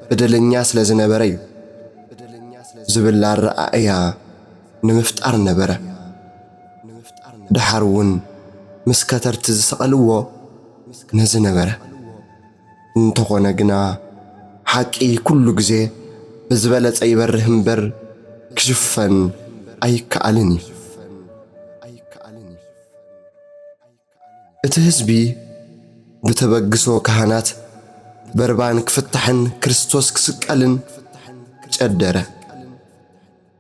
በደለኛ ስለ ዝነበረ እዩ ዝብል ኣረኣእያ ንምፍጣር ነበረ። ድሓር እውን ምስ ከተርቲ ዝሰቐልዎ ነዚ ነበረ። እንተኾነ ግና ሓቂ ኩሉ ግዜ ብዝበለጸ ይበርህ እምበር ክሽፈን ኣይከኣልን እዩ። እቲ ህዝቢ ብተበግሶ ካህናት በርባን ክፍታሕን ክርስቶስ ክስቀልን ጨደረ።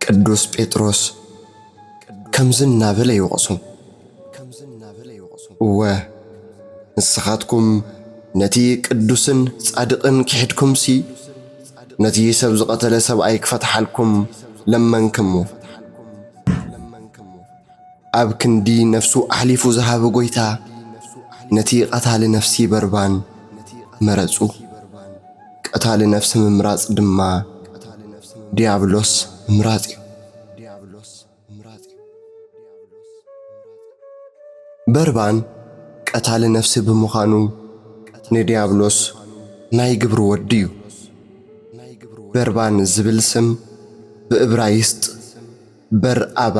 ቅዱስ ጴጥሮስ ከምዝ እናበለ ይወቕሶ፣ እወ ንስኻትኩም ነቲ ቅዱስን ጻድቕን ክሕድኩምሲ ነቲ ሰብ ዝቐተለ ሰብኣይ ክፈትሓልኩም ለመንክሞ። ኣብ ክንዲ ነፍሱ ኣሕሊፉ ዝሃበ ጎይታ ነቲ ቀታሊ ነፍሲ በርባን መረፁ። ቀታሊ ነፍሲ ምምራጽ ድማ ዲያብሎስ ምምራጽ እዩ። በርባን ቀታሊ ነፍሲ ብምዃኑ ንዲያብሎስ ናይ ግብሪ ወዲ እዩ። በርባን ዝብል ስም ብዕብራይስጥ በርአባ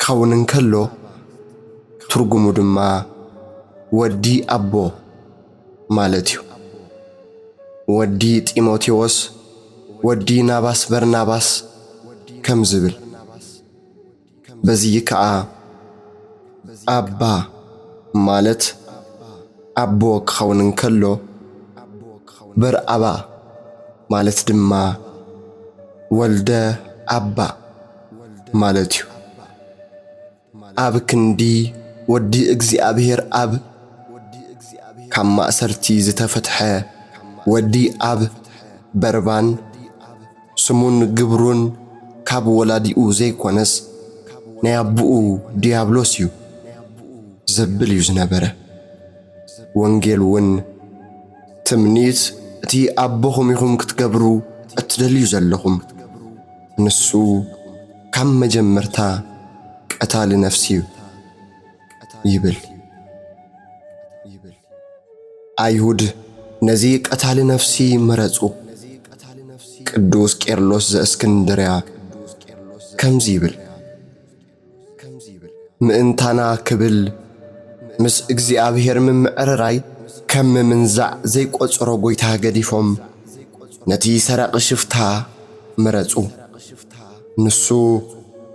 ክኸውን እንከሎ ትርጉሙ ድማ ወዲ ኣቦ ማለት እዩ። ወዲ ጢሞቴዎስ ወዲ ናባስ በርናባስ ከም ዝብል በዚህ ከዓ አባ ማለት አቦ ክኸውን እንከሎ በርአባ ማለት ድማ ወልደ አባ ማለት እዩ። ኣብ ክንዲ ወዲ እግዚአብሔር ኣብ ካብ ማእሰርቲ ዝተፈትሐ ወዲ ኣብ በርባን ስሙን ግብሩን ካብ ወላዲኡ ዘይኮነስ ናይ ኣቦኡ ዲያብሎስ እዩ ዘብል እዩ ዝነበረ። ወንጌል እውን ትምኒት እቲ ኣቦኹም ኢኹም ክትገብሩ እትደልዩ ዘለኹም ንሱ ካብ መጀመርታ ቀታሊ ነፍሲ እዩ ይብል። ኣይሁድ ነዚ ቀታሊ ነፍሲ መረፁ። ቅዱስ ቄርሎስ ዘእስክንድርያ ከምዚ ይብል፣ ምእንታና ክብል ምስ እግዚአብሔር ምምዕርራይ ከም ምምንዛዕ ዘይቆፅሮ ጎይታ ገዲፎም ነቲ ሰራቂ ሽፍታ መረፁ። ንሱ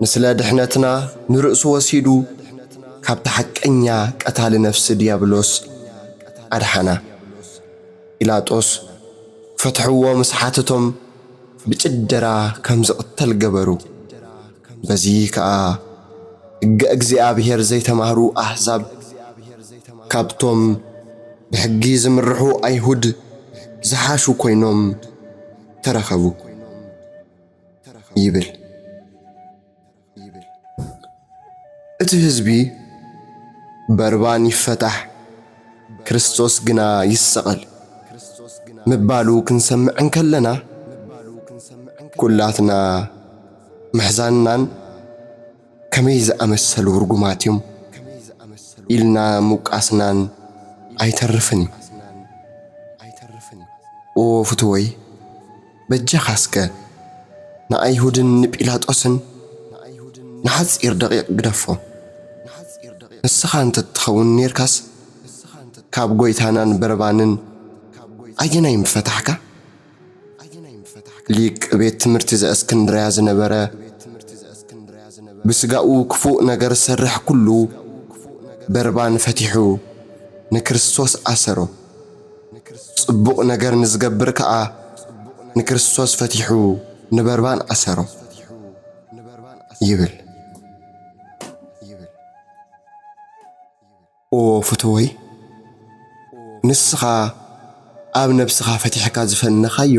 ምስለ ድሕነትና ንርእሱ ወሲዱ ካብቲ ሓቀኛ ቀታሊ ነፍሲ ዲያብሎስ ኣድሓና። ጲላጦስ ፈትሕዎ ምስ ሓተቶም ብጭደራ ከም ዝቕተል ገበሩ። በዚ ከዓ ሕጊ እግዚአብሔር ዘይተማህሩ ኣሕዛብ ካብቶም ብሕጊ ዝምርሑ ኣይሁድ ዝሓሹ ኮይኖም ተረኸቡ ይብል። እቲ ህዝቢ በርባን ይፈታሕ ክርስቶስ ግና ይሰቐል ምባሉ ክንሰምዕ እንከለና ኩላትና ምሕዛንናን ከመይ ዝኣመሰሉ ርጉማት እዮም ኢልና ምውቃስናን ኣይተርፍን እዩ። ኦ ፍትወይ በጃኻስከ ንኣይሁድን ንጲላጦስን ንሓፂር ደቂቕ ግደፎም። ንስኻ እንተትኸውን ነርካስ ካብ ጎይታናን በርባንን ኣየናይ ምፈታሕካ? ሊቅ ቤት ትምህርቲ ዘእስክንድርያ ዝነበረ ብስጋኡ ክፉእ ነገር ዝሰርሕ ኩሉ በርባን ፈቲሑ ንክርስቶስ ኣሰሮ፣ ጽቡቕ ነገር ንዝገብር ከዓ ንክርስቶስ ፈቲሑ ንበርባን ኣሰሮ ይብል። ኦ ፍትወይ ንስኻ ኣብ ነብስኻ ፈቲሕካ ዝፈነኻዮ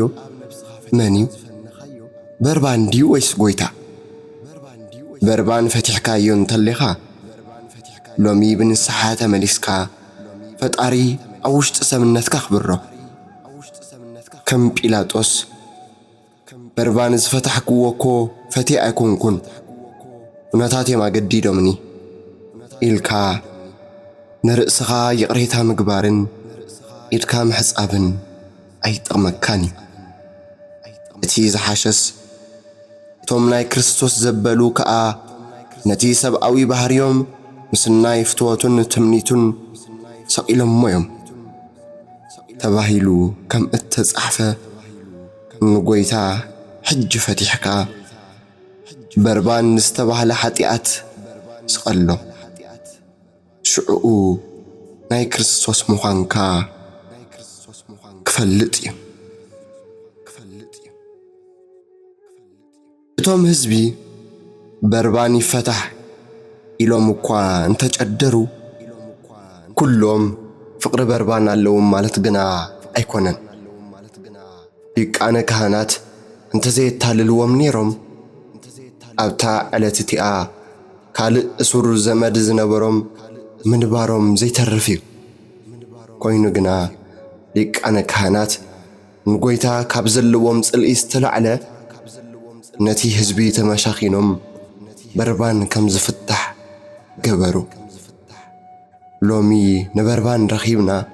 መን እዩ? በርባን ድዩ ወይስ ጎይታ? በርባን ፈቲሕካዮ እንተለኻ ሎሚ ብንስሓ ተመሊስካ ፈጣሪ ኣብ ውሽጢ ሰብነትካ ክብሮ። ከም ጲላጦስ በርባን ዝፈታሕክዎ እኮ ፈቲሕ ኣይኮንኩን እውነታት እዮም ኣገዲዶምኒ ኢልካ ንርእስኻ ይቕሬታ ምግባርን ኢድካ ምሕጻብን ኣይጠቕመካን እዩ። እቲ ዝሓሸስ እቶም ናይ ክርስቶስ ዘበሉ ከዓ ነቲ ሰብኣዊ ባህርዮም ምስ ናይ ፍትወቱን ትምኒቱን ሰቂሎሞ እዮም ተባሂሉ ከም እተጻሕፈ ንጎይታ ሕጂ ፈቲሕካ በርባን ዝተባህለ ሓጢኣት ስቐሎ። ሽዑኡ ናይ ክርስቶስ ምዃንካ ክፈልጥ እዩ። እቶም ህዝቢ በርባን ይፈታሕ ኢሎም እኳ እንተጨደሩ ኩሎም ፍቅሪ በርባን ኣለዎም ማለት ግና ኣይኮነን። ሊቃነ ካህናት እንተዘየታልልዎም ነይሮም ኣብታ ዕለት እቲኣ ካልእ እሱር ዘመድ ዝነበሮም ምንባሮም ዘይተርፍ እዩ። ኮይኑ ግና ሊቃነ ካህናት ንጎይታ ካብ ዘለዎም ጽልኢ ዝተላዕለ ነቲ ህዝቢ ተመሻኺኖም በርባን ከም ዝፍታሕ ገበሩ። لومي نبربان رخيبنا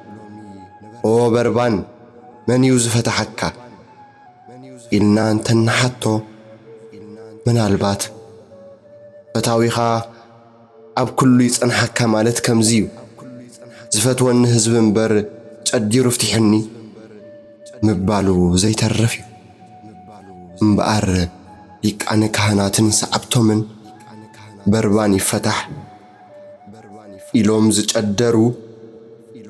او بربان من يوزف تحكا إلنا أنتن حتو من البات فتاويخا أب كل يصنحكا مالت كمزيو زفتوان هزب مبر تقديرو فتحني مبالو زي ترفيو مبقار ليك أنا كهناتن سعبتو من بربان يفتح إلوم زتقدرو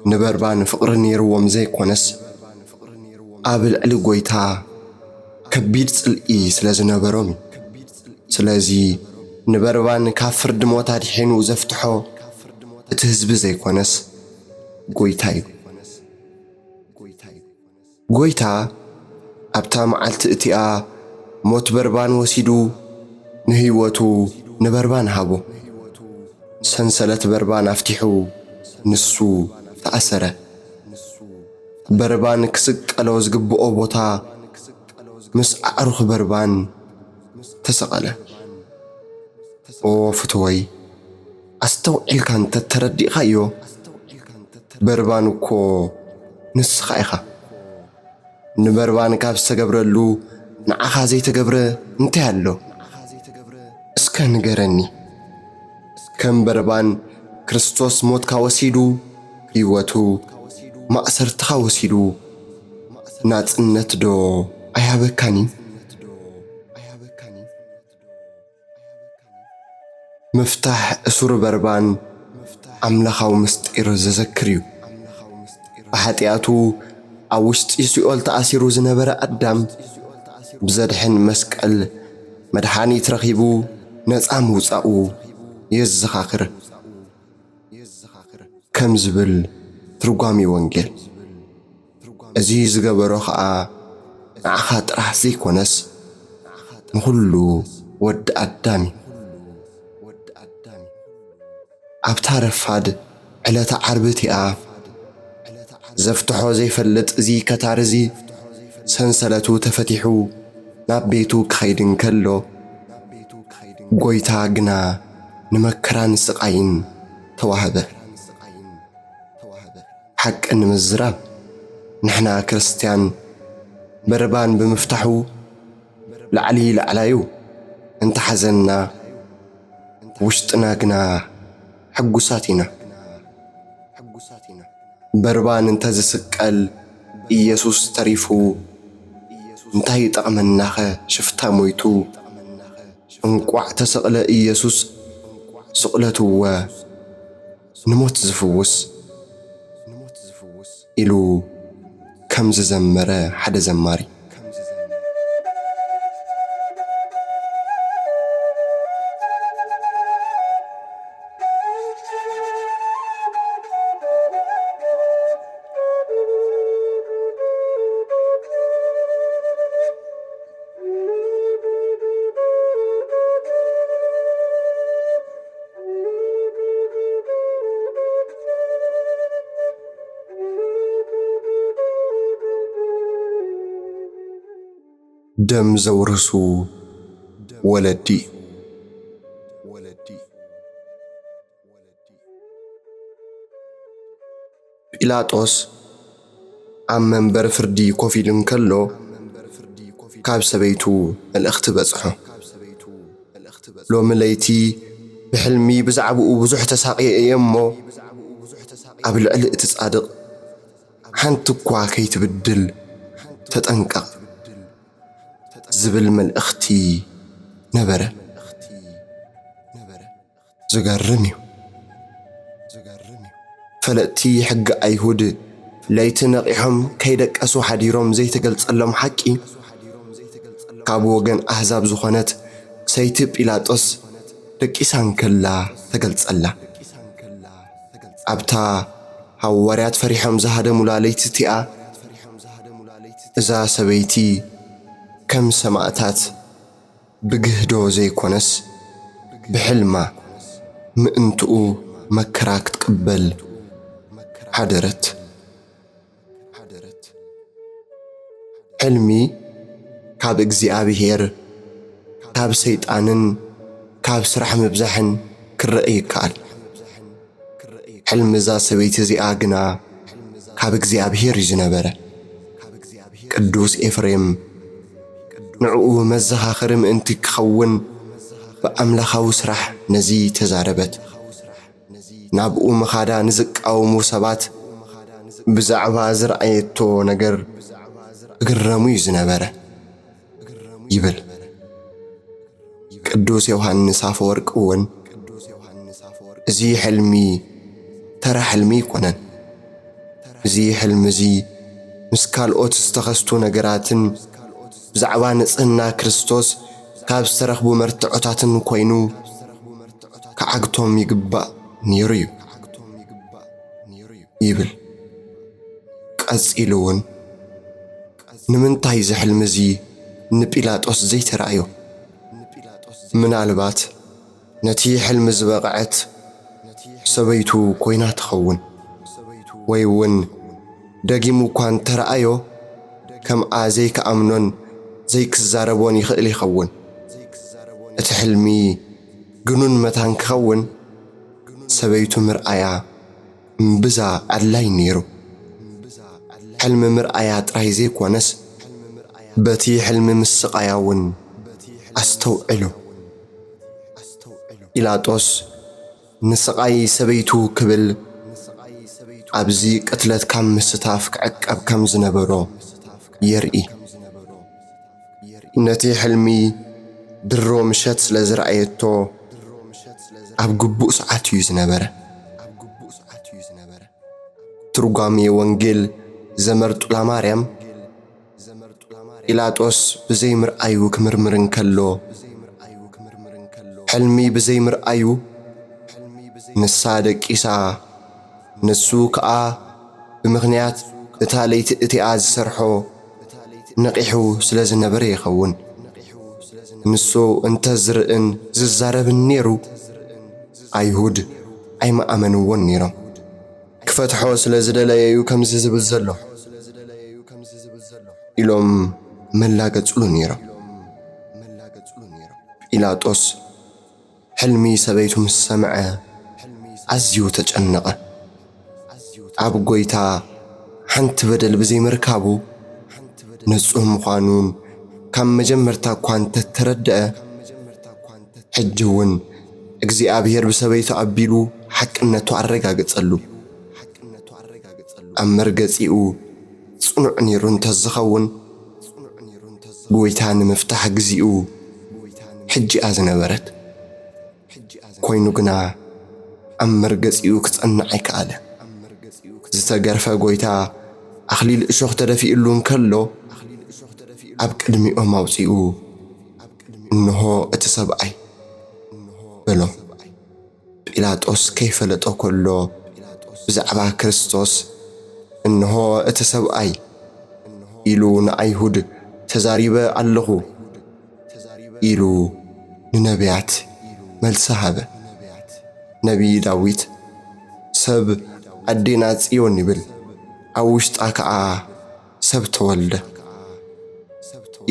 نبربان فقرن يروم زي كونس قابل علي قويتا كبير تسلقي سلازي نبرومي سلازي نبربان كافر دموتا دحين وزفتحو اتهزب زي كونس قويتايو قويتا أبتا معلت اتئا موت بربان وسيدو نهيوتو نبربان هابو سنسلة بربان افتحو نسو تأثره بربان كسك ألوز قبقو بوتا مس أعرخ بربان تسقله أو فتوي أستوعي كان تتردي خيو بربان كو نس خايخة نبربان كابس قبرلو نعخا زي تقبره انتهالو اسكن قرني كم بربان كريستوس موت كاوسيدو يوتو ما أسرت خاوسيدو نات النتدو أيهابكاني مفتاح أسور بربان أملخاو مستقر زذكريو بحاتياتو أوشت يسؤال تأثيرو زنبرا قدام بزدحن مسكال مدحاني ترخيبو نزعمو زاقو يزخاخر كم زبل ترقامي وانجل أزيز قبرو خاا عخات راح زي كونس نخلو ود قدامي أبتعرف هاد علة عربتي زفتحو زي فلت زي كتارزي سنسلتو تفتحو نابيتو كخيدن كلو قويتا قنا نمكران سقاين توهبه حق ان مزراب نحنا كريستيان بربان بمفتحو لعلي لعلايو انت حزننا وشتنا قنا حقوساتنا بربان انت زسقل إيسوس تريفو انتهي طعمناخ شفتا مويتو انقوع تسقل إيسوس سقلتو و نموت زفوس إلو كم زمرة حد زماري دم زورسو ولدي بيلاطوس عم منبر فردي كوفيدن كلو كاب سبيتو الأخت بصحو لو مليتي بحلمي بزعبو بزح تساقي يمو قبل علق تصادق حنت كوا كيتبدل تتنقق زبل من أختي نبرة زقرنيو فلأتي حق أيهود ليتنقحهم كيدك أسو حديروم زي تقلت ألم حكي كابو وغن أحزاب زخونت سيتب بيلاطوس دكيسان كلا تقلت ألا أبتا هاوريات فريحهم زهد ملاليت تيا إذا سبيتي كم سمعتات بجهدو زي كونس بحلمة مئنتو مكراك تقبل حضرت حلمي كاب اغزيابيهر كاب سيطانن كاب سرح مبزحن كرئي كال حلم ذا سبيت زي آجنا كاب እግዚአብሔር يزنبره ቅዱስ ኤፍሬም ንዕኡ መዘኻኸሪ ምእንቲ ክኸውን በአምላኻዊ ስራሕ ነዚ ተዛረበት ናብኡ መኻዳ ንዝቃወሙ ሰባት ብዛዕባ ዝረአየቶ ነገር እግረሙ ይዝነበረ ይብል ቅዱስ ዮሐንስ አፈወርቅ እውን እዚ ሕልሚ ተራ ሕልሚ ይኮነን እዚ ሕልም እዚ ምስ ካልኦት ዝተኸስቱ ነገራትን ብዛዕባ ንጽህና ክርስቶስ ካብ ዝተረኽቡ መርትዖታትን ኮይኑ ከዓግቶም ይግባእ ነይሩ እዩ ይብል ቀጺሉ እውን ንምንታይ እዚ ሕልሚ እዚ ንጲላጦስ ዘይተረኣዮ ምናልባት ነቲ ሕልሚ ዝበቕዐት ሰበይቱ ኮይና ትኸውን ወይ እውን ደጊሙ እኳ እንተረኣዮ ከምኣ ዘይከኣምኖን ዘይክዛረቦን ይኽእል ይኸውን እቲ ሕልሚ ግኑን መታን ክኸውን ሰበይቱ ምርኣያ እምብዛ ኣድላይ ነይሩ ሕልሚ ምርኣያ ጥራይ ዘይኮነስ በቲ ሕልሚ ምስቃያ እውን ኣስተውዕሉ ጲላጦስ ንስቃይ ሰበይቱ ክብል ኣብዚ ቅትለት ካብ ምስታፍ ክዕቀብ ከም ዝነበሮ የርኢ ነቲ ሕልሚ ድሮ ምሸት ስለ ዝረኣየቶ ኣብ ግቡእ ሰዓት እዩ ዝነበረ ትርጓሜ ወንጌል ዘመርጡላ ማርያም ጲላጦስ ብዘይ ምርኣዩ ክምርምር እንከሎ ሕልሚ ብዘይ ምርኣዩ ንሳ ደቂሳ ንሱ ከዓ ብምኽንያት እታ ለይቲ እቲኣ ዝሰርሖ ነቂሑ ስለ ዝነበረ ይኸውን ንሱ እንተዝርእን ዝዛረብን ነይሩ ኣይሁድ ኣይመኣመንዎን ነይሮም ክፈትሖ ስለ ዝደለየዩ ከምዚ ዝብል ዘሎ ኢሎም መላገጽሉ ነይሮም ጲላጦስ ሕልሚ ሰበይቱ ምስ ሰምዐ ኣዝዩ ተጨነቐ ኣብ ጎይታ ሓንቲ በደል ብዘይ ምርካቡ ንጹህ ምዃኑን ካብ መጀመርታ እኳ እንተተረድአ ሕጂ እውን እግዚኣብሔር ብሰበይቱ ኣቢሉ ሓቅነቱ ኣረጋግጸሉ ኣብ መርገጺኡ ጽኑዕ ነይሩ እንተዝኸውን ጎይታ ንምፍታሕ ግዚኡ ሕጂኣ ዝነበረት ኮይኑ ግና ኣብ መርገጺኡ ክጸንዕ ኣይከኣለ ዝተገርፈ ጎይታ ኣኽሊል እሾኽ ተደፊኡሉ እንከሎ ኣብ ቅድሚኦም ኣውፂኡ እንሆ እቲ ሰብኣይ በሎም ጲላጦስ ከይፈለጦ ከሎ ብዛዕባ ክርስቶስ እንሆ እቲ ሰብኣይ ኢሉ ንኣይሁድ ተዛሪበ ኣለኹ ኢሉ ንነቢያት መልሲ ሃበ ነቢይ ዳዊት ሰብ ኣዴና ጽዮን ይብል ኣብ ውሽጣ ከዓ ሰብ ተወልደ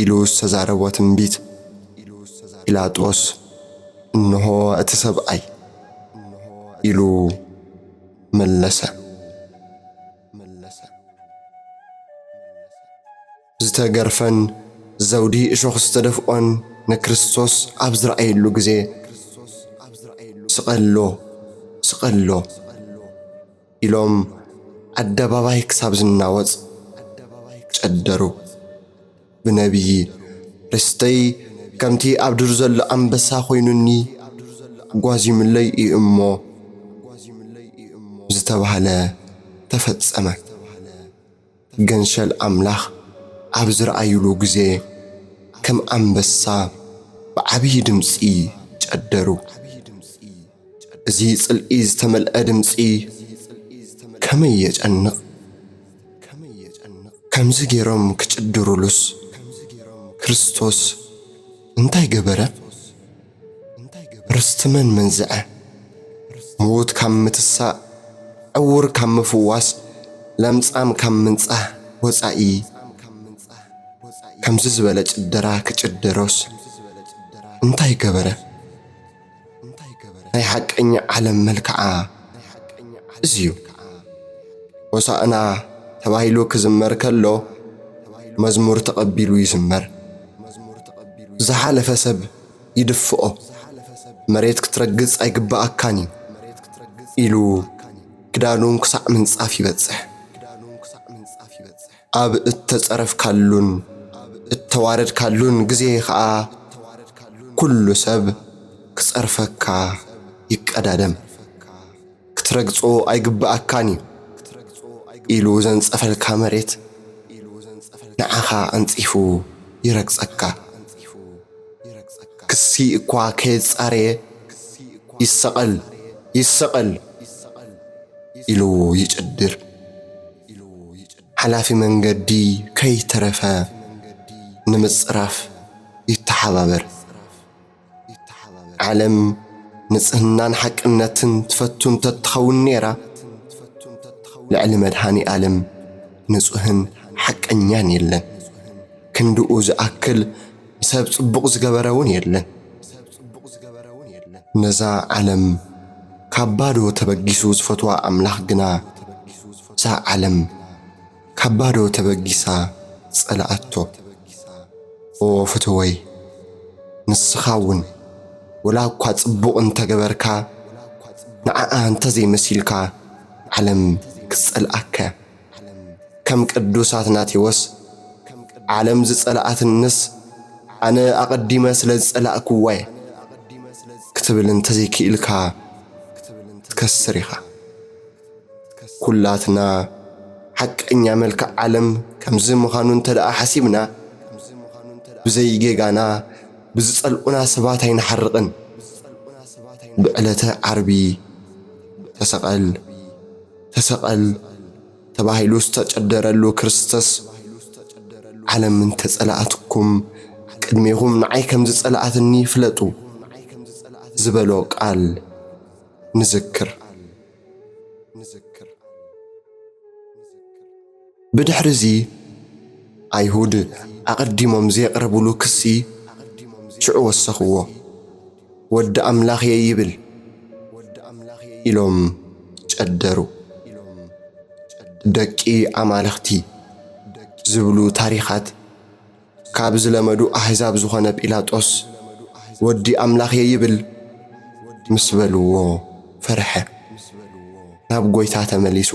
ኢሉ ዝተዛረቦ ትንቢት ጲላጦስ እንሆ እቲ ሰብኣይ ኢሉ መለሰ ዝተገርፈን ዘውዲ እሾኽ ዝተደፍኦን ንክርስቶስ ኣብ ዝረኣየሉ ግዜ ስቐሎ ስቐሎ ኢሎም ኣደባባይ ክሳብ ዝናወጽ ጨደሩ ብነቢይ ርስተይ ከምቲ ኣብ ድር ዘሎ ኣንበሳ ኮይኑኒ ጓዚምለይ እሞ ዝተባህለ ተፈጸመ ገንሸል ኣምላኽ ኣብ ዝረኣዩሉ ግዜ ከም ኣንበሳ ብዓብዪ ድምፂ ጨደሩ እዚ ጽልኢ ዝተመልአ ድምፂ ከመይ የጨንቕ ከምዚ ገይሮም ክጭድሩሉስ ክርስቶስ እንታይ ገበረ ርስቲ መን መንዝዐ ሞት ካብ ምትሳእ ዕውር ካብ ምፍዋስ ለምጻም ካብ ምንጻህ ወፃኢ ከምዚ ዝበለ ጭደራ ክጭደሮስ እንታይ ገበረ ናይ ሓቀኛ ዓለም መልክዓ እዚዩ ወሳእና ተባሂሉ ክዝመር ከሎ መዝሙር ተቐቢሉ ይዝመር ዝሓለፈ ሰብ ይድፍኦ መሬት ክትረግጽ ኣይግባኣካን ኢሉ ክዳኑን ክሳዕ ምንጻፍ ይበጽሕ ኣብ እተጸረፍካሉን እተዋረድካሉን ግዜ ኸዓ ኩሉ ሰብ ክጸርፈካ ይቀዳደም ክትረግጾ ኣይግባኣካን ኢሉ ዘንጸፈልካ መሬት ንዓኻ ኣንጺፉ ይረግጸካ ክሲ እኳ ከየጻረየ ይሰቐል ይሰቐል ኢሉ ይጭድር ሓላፊ መንገዲ ከይተረፈ ንምጽራፍ ይተሓባበር ዓለም ንጽህናን ሓቅነትን ትፈቱን ተትኸውን ነይራ ልዕሊ መድሃኒ ዓለም ንጹህን ሓቀኛን የለን ክንድኡ ዝኣክል ሰብ ጽቡቕ ዝገበረውን የለን ነዛ ዓለም ካብ ባዶ ተበጊሱ ዝፈትዋ ኣምላኽ ግና እዛ ዓለም ካብ ባዶ ተበጊሳ ጸላኣቶ ኦ ፍትወይ ንስኻውን ወላ እኳ ጽቡቕ እንተገበርካ ንዓኣ እንተዘይመሲልካ ዓለም ክጸልኣካ ከም ቅዱስ አትናቴዎስ ዓለም ዝጸላኣትንስ ኣነ ኣቐዲመ ስለ ዝጸላእክዋ ክትብል እንተዘይክኢልካ ትከስር ኢኻ ኩላትና ሓቀኛ መልክዕ ዓለም ከምዚ ምዃኑ እንተደኣ ሓሲብና ብዘይ ጌጋና ብዝጸልኡና ሰባት ኣይንሓርቕን ብዕለተ ዓርቢ ተሰቐል ተሰቐል ተባሂሉ ዝተጨደረሉ ክርስቶስ ዓለም እንተጸላኣትኩም ቅድሜኹም ንዓይ ከም ዝጸላኣትኒ ፍለጡ ዝበሎ ቃል ንዝክር ብድሕሪዚ ኣይሁድ ኣቐዲሞም ዘየቕረብሉ ክሲ ሽዑ ወሰኽዎ ወዲ ኣምላኽ እየ ይብል ኢሎም ጨደሩ ደቂ ኣማልኽቲ ዝብሉ ታሪኻት ካብ ዝለመዱ ኣሕዛብ ዝኾነ ጲላጦስ ወዲ ኣምላኽ እየ ይብል ምስ በልዎ ፈርሐ ናብ ጐይታ ተመሊሱ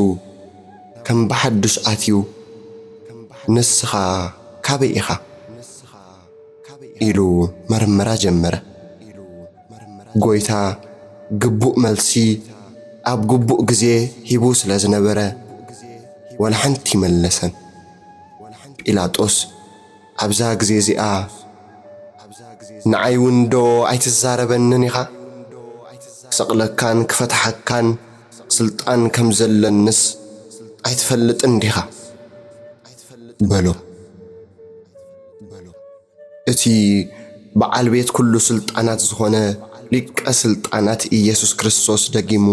ከም ብሓድሽ ኣትዩ ንስኻ ካበይ ኢኻ ኢሉ መርመራ ጀመረ ጐይታ ግቡእ መልሲ ኣብ ግቡእ ግዜ ሂቡ ስለ ዝነበረ ወላ ሓንቲ መለሰን ጲላጦስ ኣብዛ ግዜ እዚኣ ንዓይ እውን ዶ ኣይትዛረበንን ኢኻ ክሰቕለካን ክፈትሓካን ስልጣን ከም ዘለንስ ኣይትፈልጥን ዲኻ በሎ እቲ በዓል ቤት ኩሉ ስልጣናት ዝኾነ ሊቀ ስልጣናት ኢየሱስ ክርስቶስ ደጊሙ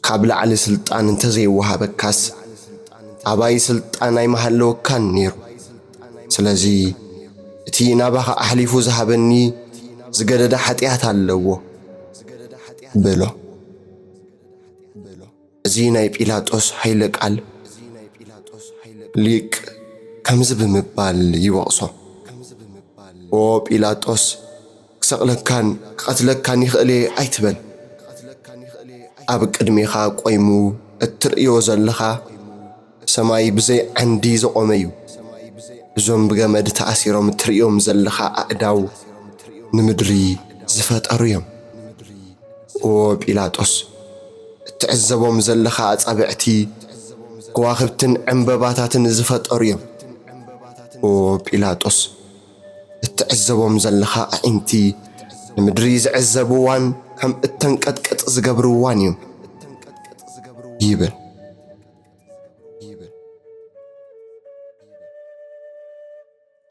ካብ ላዕሊ ስልጣን እንተዘይወሃበካስ ኣባይ ስልጣን ኣይመሃለወካን ነይሩ ስለዚ እቲ ናባኻ ኣሕሊፉ ዝሃበኒ ዝገደደ ሓጢኣት ኣለዎ በሎ እዚ ናይ ጲላጦስ ሃይለ ቃል ሊቅ ከምዚ ብምባል ይወቕሶ ኦ ጲላጦስ ክሰቕለካን ክቐትለካን ይኽእል ኣይትበል ኣብ ቅድሜኻ ቆይሙ እትርእዮ ዘለኻ ሰማይ ብዘይ ዓንዲ ዝቖመ እዩ እዞም ብገመድ ተኣሲሮም እትርእዮም ዘለኻ ኣእዳው ንምድሪ ዝፈጠሩ እዮም ኦ ጲላጦስ እትዕዘቦም ዘለኻ ኣጻብዕቲ ከዋኽብትን ዕምበባታትን ዝፈጠሩ እዮም ኦ ጲላጦስ እትዕዘቦም ዘለኻ ኣዒንቲ ንምድሪ ዝዕዘብዋን ከም እተንቀጥቅጥ ዝገብርዋን እዮም ይብል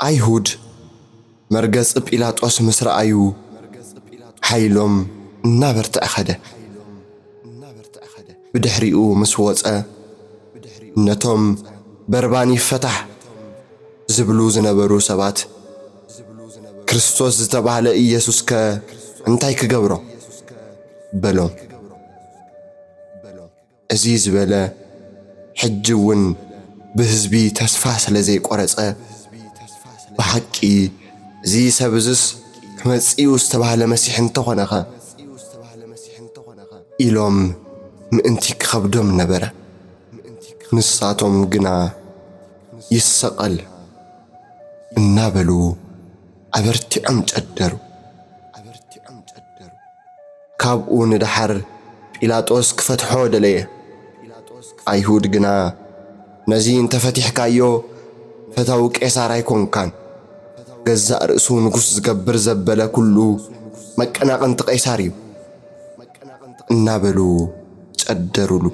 ኣይሁድ መርገጽ ጲላጦስ ምስ ረኣዩ ሓይሎም እናበርትዐ ኸደ ብድሕሪኡ ምስ ወፀ ነቶም በርባን ይፈታሕ ዝብሉ ዝነበሩ ሰባት ክርስቶስ ዝተባህለ ኢየሱስ እንታይ ክገብሮ በሎም أزي زبالة حجون بهزبي تسفى سلزي قرصة بحكي زي سبزس كمسيو استبهى مسيح انتخنخ إلوم مأنتيك خبدهم نبرة نساتهم جنا يسقل النابلو أبرتعم تقدروا كابو ندحر بيلاطوس كفتحو دليه أيهود جنا نزين تفتح كايو فتاو قيصر أيكون كان جزاء رأسو نقص زقبر زبالة كله مكنا قنت قيصاريو النابلو تقدروا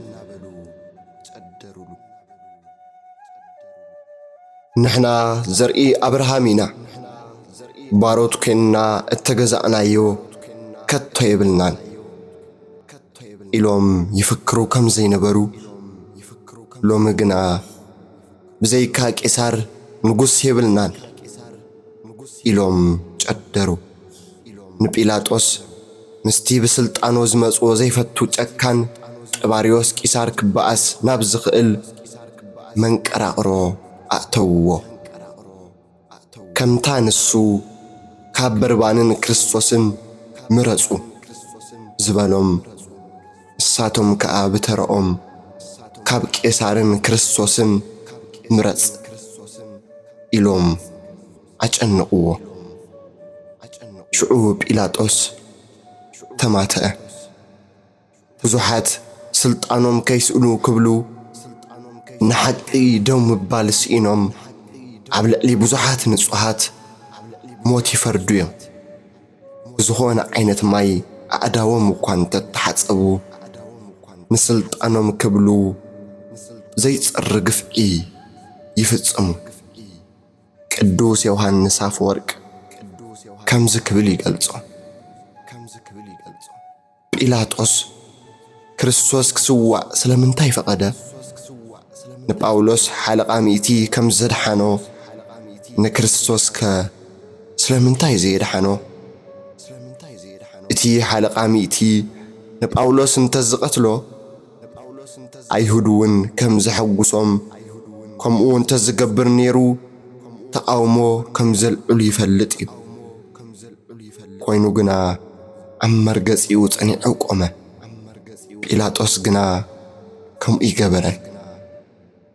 نحنا زرقي أبرهامينا باروت كنا اتجزأنا يو كتو يبلنان إلوم يفكروا كم زي نبرو لوم جنا بزي كاك إسار نقص يبلنان إلوم تقدروا نبيلاطوس مستي بسلطانو زمصو زي فتو تشكان تباريوس كيسار كباس نابز خئل منقراقرو أتوو كم تانسو كاب بربانن كريستوسن مرصو زبالوم ساتوم كأب ترأم كاب كيسارن كريستوسن مرص إلوم أجنقو شعوب بيلاطوس تماتأ بزوحات سلطانهم كيسؤلو كبلو نحقي دوم بالسينهم عبل لي بزوحات نصوحات موت يفردو زخونا عينة ماي أداوم وكانت تحصبو نسلطانهم كبلو زي الرقفقي يفصمو قدوس يوحنس አፈወርቅ ከምዝ ክብል ይገልጾ ጲላጦስ ክርስቶስ ክስዋዕ ስለምንታይ ፈቀደ ንጳውሎስ ሓለቃ ሚእቲ ከም ዘድሓኖ ንክርስቶስ ስለምንታይ ዘየድሓኖ እቲ ሓለቃ ሚእቲ ንጳውሎስ እንተዝቀትሎ ኣይሁድውን ከም ዘሐጉሶም ከምኡ እንተዝገብር ነይሩ ተቃውሞ ከም ዘልዑሉ ይፈልጥ እዩ ኮይኑ ግና ኣብ መርገጺኡ ጸኒዑ ቆመ ጲላጦስ ግና ከምኡ ይገበረን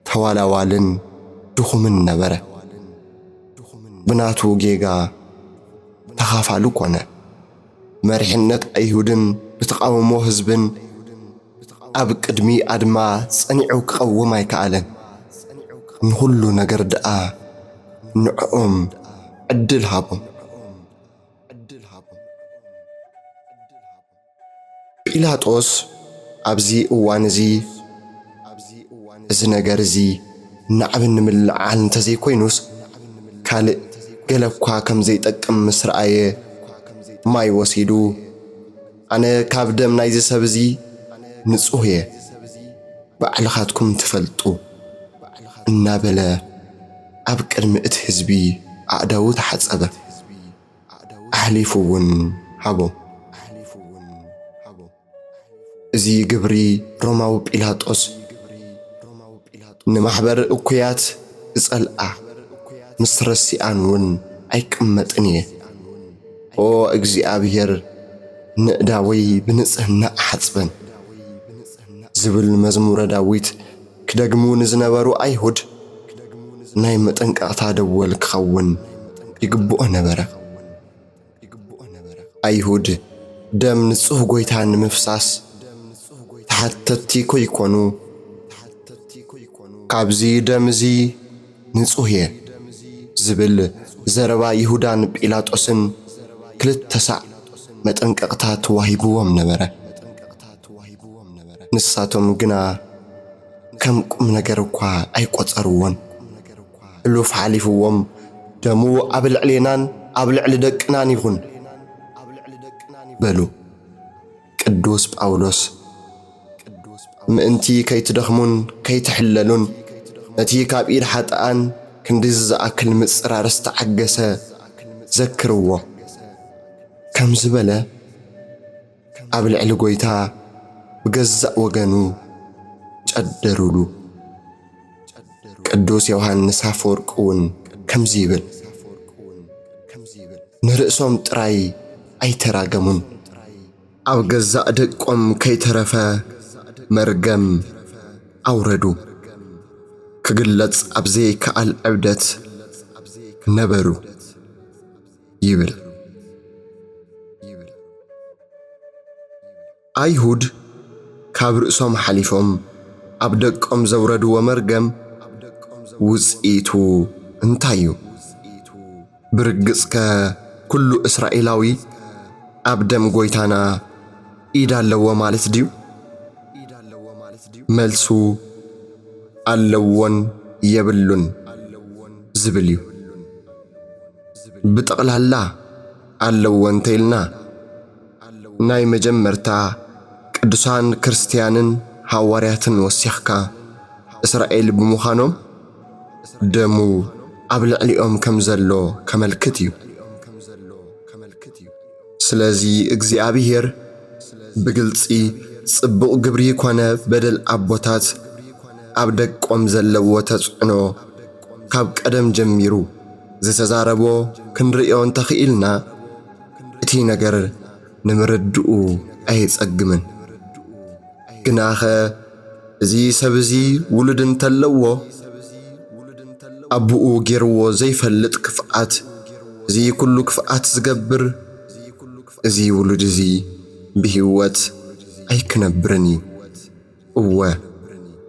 ተዋላዋልን ድኹምን ነበረ ብናቱ ጌጋ ተኻፋሉ ኮነ መሪሕነት ኣይሁድን ብተቃውሞ ህዝብን ኣብ ቅድሚ ኣድማ ጸኒዑ ክቐውም ኣይከኣለን ንኹሉ ነገር ደኣ ንዕኦም ዕድል ሃቦም ጲላጦስ ኣብዚ እዋን እዚ ነገር እዚ ንዓብን ምልዓል እንተዘይኮይኑስ ካልእ ገለኳ ከም ዘይጠቅም ምስ ረኣየ ማይ ወሲዱ ኣነ ካብ ደም ናይዚ ሰብ እዚ ንጹህ እየ ባዕልኻትኩም ትፈልጡ እናበለ ኣብ ቅድሚ እቲ ህዝቢ ኣእዳዉ ተሓጸበ ኣሕሊፉ እውን ሃቦም እዚ ግብሪ ሮማዊ ጲላጦስ ንማሕበር እኩያት ዝጸልአ ምስ ረሲኣን እውን ኣይቅመጥን እየ ኦ እግዚኣብሔር ንእዳወይ ብንጽህና ኣሓጽበን ዝብል መዝሙረ ዳዊት ክደግሙ ንዝነበሩ ኣይሁድ ናይ መጠንቀቕታ ደወል ክኸውን ይግብኦ ነበረ ኣይሁድ ደም ንጹህ ጎይታ ንምፍሳስ ተሓተቲ ኮይኮኑ ካብዚ ደም እዚ ንጹህ እየ ዝብል ዘረባ ይሁዳን ጲላጦስን ክልተ ሳዕ መጠንቀቕታ ተዋሂብዎም ነበረ ንሳቶም ግና ከም ቁም ነገር እኳ ኣይቆጸርዎን እሉፍ ሓሊፍዎም ደሙ ኣብ ልዕሌናን ኣብ ልዕሊ ደቅናን ይኹን በሉ ቅዱስ ጳውሎስ ምእንቲ ከይትደኽሙን ከይትሕለሉን እቲ ካብ ኢድ ሓጥኣን ክንዲ ዝኣክል ምጽራር ዝተዓገሰ ዘክርዎ ከም ዝበለ ኣብ ልዕሊ ጎይታ ብገዛእ ወገኑ ጨደሩሉ ቅዱስ ዮሐንስ አፈወርቅ እውን ከምዚ ይብል ንርእሶም ጥራይ ኣይተራገሙን ኣብ ገዛእ ደቆም ከይተረፈ መርገም ኣውረዱ ክግለጽ ኣብ ዘይከኣል ዕብደት ነበሩ ይብል ኣይሁድ ካብ ርእሶም ሓሊፎም ኣብ ደቆም ዘውረድዎ መርገም ውጽኢቱ እንታይ እዩ? ብርግጽከ ኩሉ እስራኤላዊ ኣብ ደም ጐይታና ኢድ ኣለዎ ማለት ድዩ? መልሱ ኣለዎን የብሉን ዝብል እዩ። ብጠቕላላ ኣለዎ እንተኢልና ናይ መጀመርታ ቅዱሳን ክርስቲያንን ሐዋርያትን ወሲኽካ እስራኤል ብምዃኖም ደሙ ኣብ ልዕሊኦም ከም ዘሎ ከመልክት እዩ። ስለዚ እግዚኣብሔር ብግልጺ ጽቡቕ ግብሪ ኮነ በደል ኣቦታት ኣብ ደቆም ዘለዎ ተጽዕኖ ካብ ቀደም ጀሚሩ ዝተዛረቦ ክንርእዮ እንተኽኢልና እቲ ነገር ንምርድኡ ኣይጸግምን። ግናኸ እዚ ሰብ እዚ ውሉድ እንተለዎ ኣቡኡ ገይርዎ ዘይፈልጥ ክፍኣት እዚ ኩሉ ክፍኣት ዝገብር እዚ ውሉድ እዚ ብህይወት ኣይክነብርን እዩ። እወ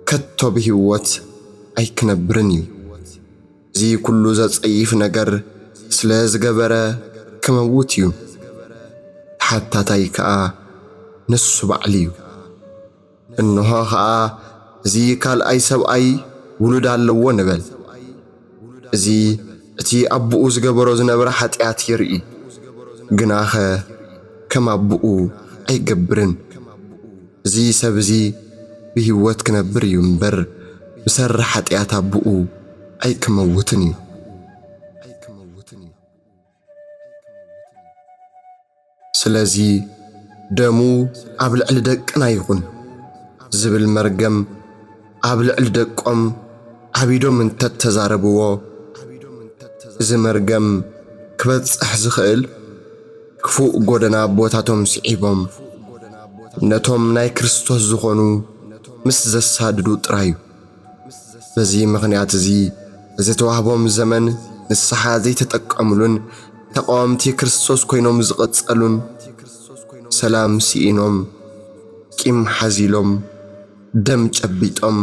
ከቶ ብህይወት ኣይክነብርን እዩ። እዚ ኩሉ ዘጸይፍ ነገር ስለ ዝገበረ ክመውት እዩ። ሓታታይ ከዓ ንሱ ባዕሊ እዩ። እንሆ ከዓ እዚ ካልኣይ ሰብኣይ ውሉድ ኣለዎ ንበል። እዚ እቲ ኣቡኡ ዝገበሮ ዝነበረ ኃጢአት የርኢ። ግናኸ ከም ኣቡኡ ኣይገብርን። እዚ ሰብ እዚ ብህይወት ክነብር እዩ እምበር ብሰርሕ ኃጢአት ኣቡኡ ኣይክመውትን እዩ። ስለዚ ደሙ ኣብ ልዕሊ ደቅና ይኹን ዝብል መርገም ኣብ ልዕሊ ደቆም ዓቢዶም እንተተዛረብዎ እዚ መርገም ክበጽሕ ዝኽእል ክፉእ ጎደና ቦታቶም ስዒቦም ነቶም ናይ ክርስቶስ ዝኾኑ ምስ ዘሳድዱ ጥራዩ። በዚ ምኽንያት እዚ ዝተዋህቦም ዘመን ንስሓ ዘይተጠቀሙሉን ተቃዋምቲ ክርስቶስ ኮይኖም ዝቐጸሉን ሰላም ሲኢኖም ቂም ሓዚሎም ደም ጨቢጦም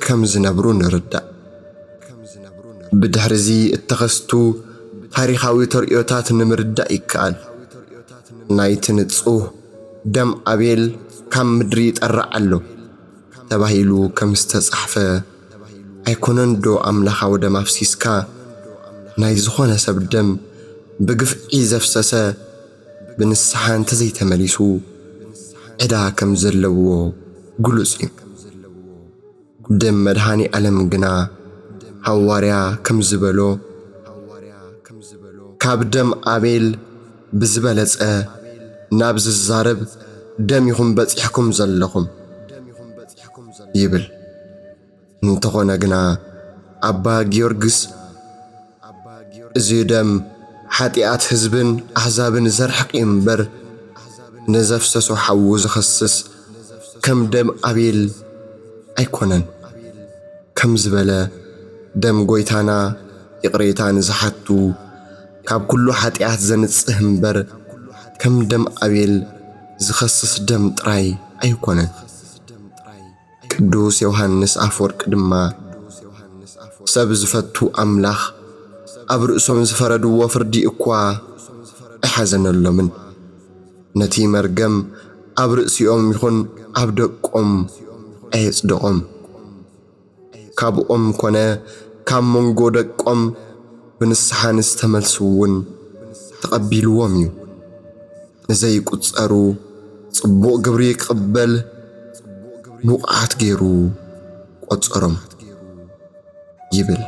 ከም ዝነብሩ ንርዳእ። ብድሕሪ እዚ እተኸስቱ ታሪኻዊ ተርእዮታት ንምርዳእ ይከኣል። ናይቲ ንጹህ ደም ኣቤል ካብ ምድሪ ይጠራዕ ኣሎ ተባሂሉ ከም ዝተጻሕፈ ኣይኮነን ዶ ኣምላኻዊ ደም ኣፍሲስካ ናይ ዝኾነ ሰብ ደም ብግፍዒ ዘፍሰሰ ብንስሓ እንተዘይተመሊሱ ዕዳ ከም ዘለዎ ግሉጽ እዩ። ደም መድኃኒ ዓለም ግና ሐዋርያ ከም ዝበሎ ካብ ደም ኣቤል ብዝበለጸ ናብ ዝዛረብ ደም ይኹም በጺሕኩም ዘለኹም ይብል። እንተኾነ ግና ኣባ ጊዮርጊስ እዚ ደም ኃጢአት ሕዝብን ኣሕዛብን ዘርሕቕ እምበር ነዘፍሰሶ ሓዉ ዝኸስስ ከም ደም ኣቤል ኣይኮነን ከም ዝበለ ደም ጐይታና ይቕሬታን ዝሓቱ ካብ ኩሉ ኃጢአት ዘንጽህ እምበር ከም ደም ኣቤል ዝኸስስ ደም ጥራይ ኣይኮነን። ቅዱስ ዮሐንስ አፈወርቅ ድማ ሰብ ዝፈቱ ኣምላኽ ኣብ ርእሶም ዝፈረድዎ ፍርዲ እኳ ኣይሓዘነሎምን። ነቲ መርገም ኣብ ርእሲኦም ይኹን ኣብ ደቆም ኣየጽድቖም። ካብኦም ኮነ ካብ መንጎ ደቆም ብንስሓ ንዝተመልሱውን ተቐቢልዎም እዩ። ንዘይቁጸሩ ጽቡቕ ግብሪ ክቕበል ቡቕዓት ገይሩ ቈጸሮም ይብል።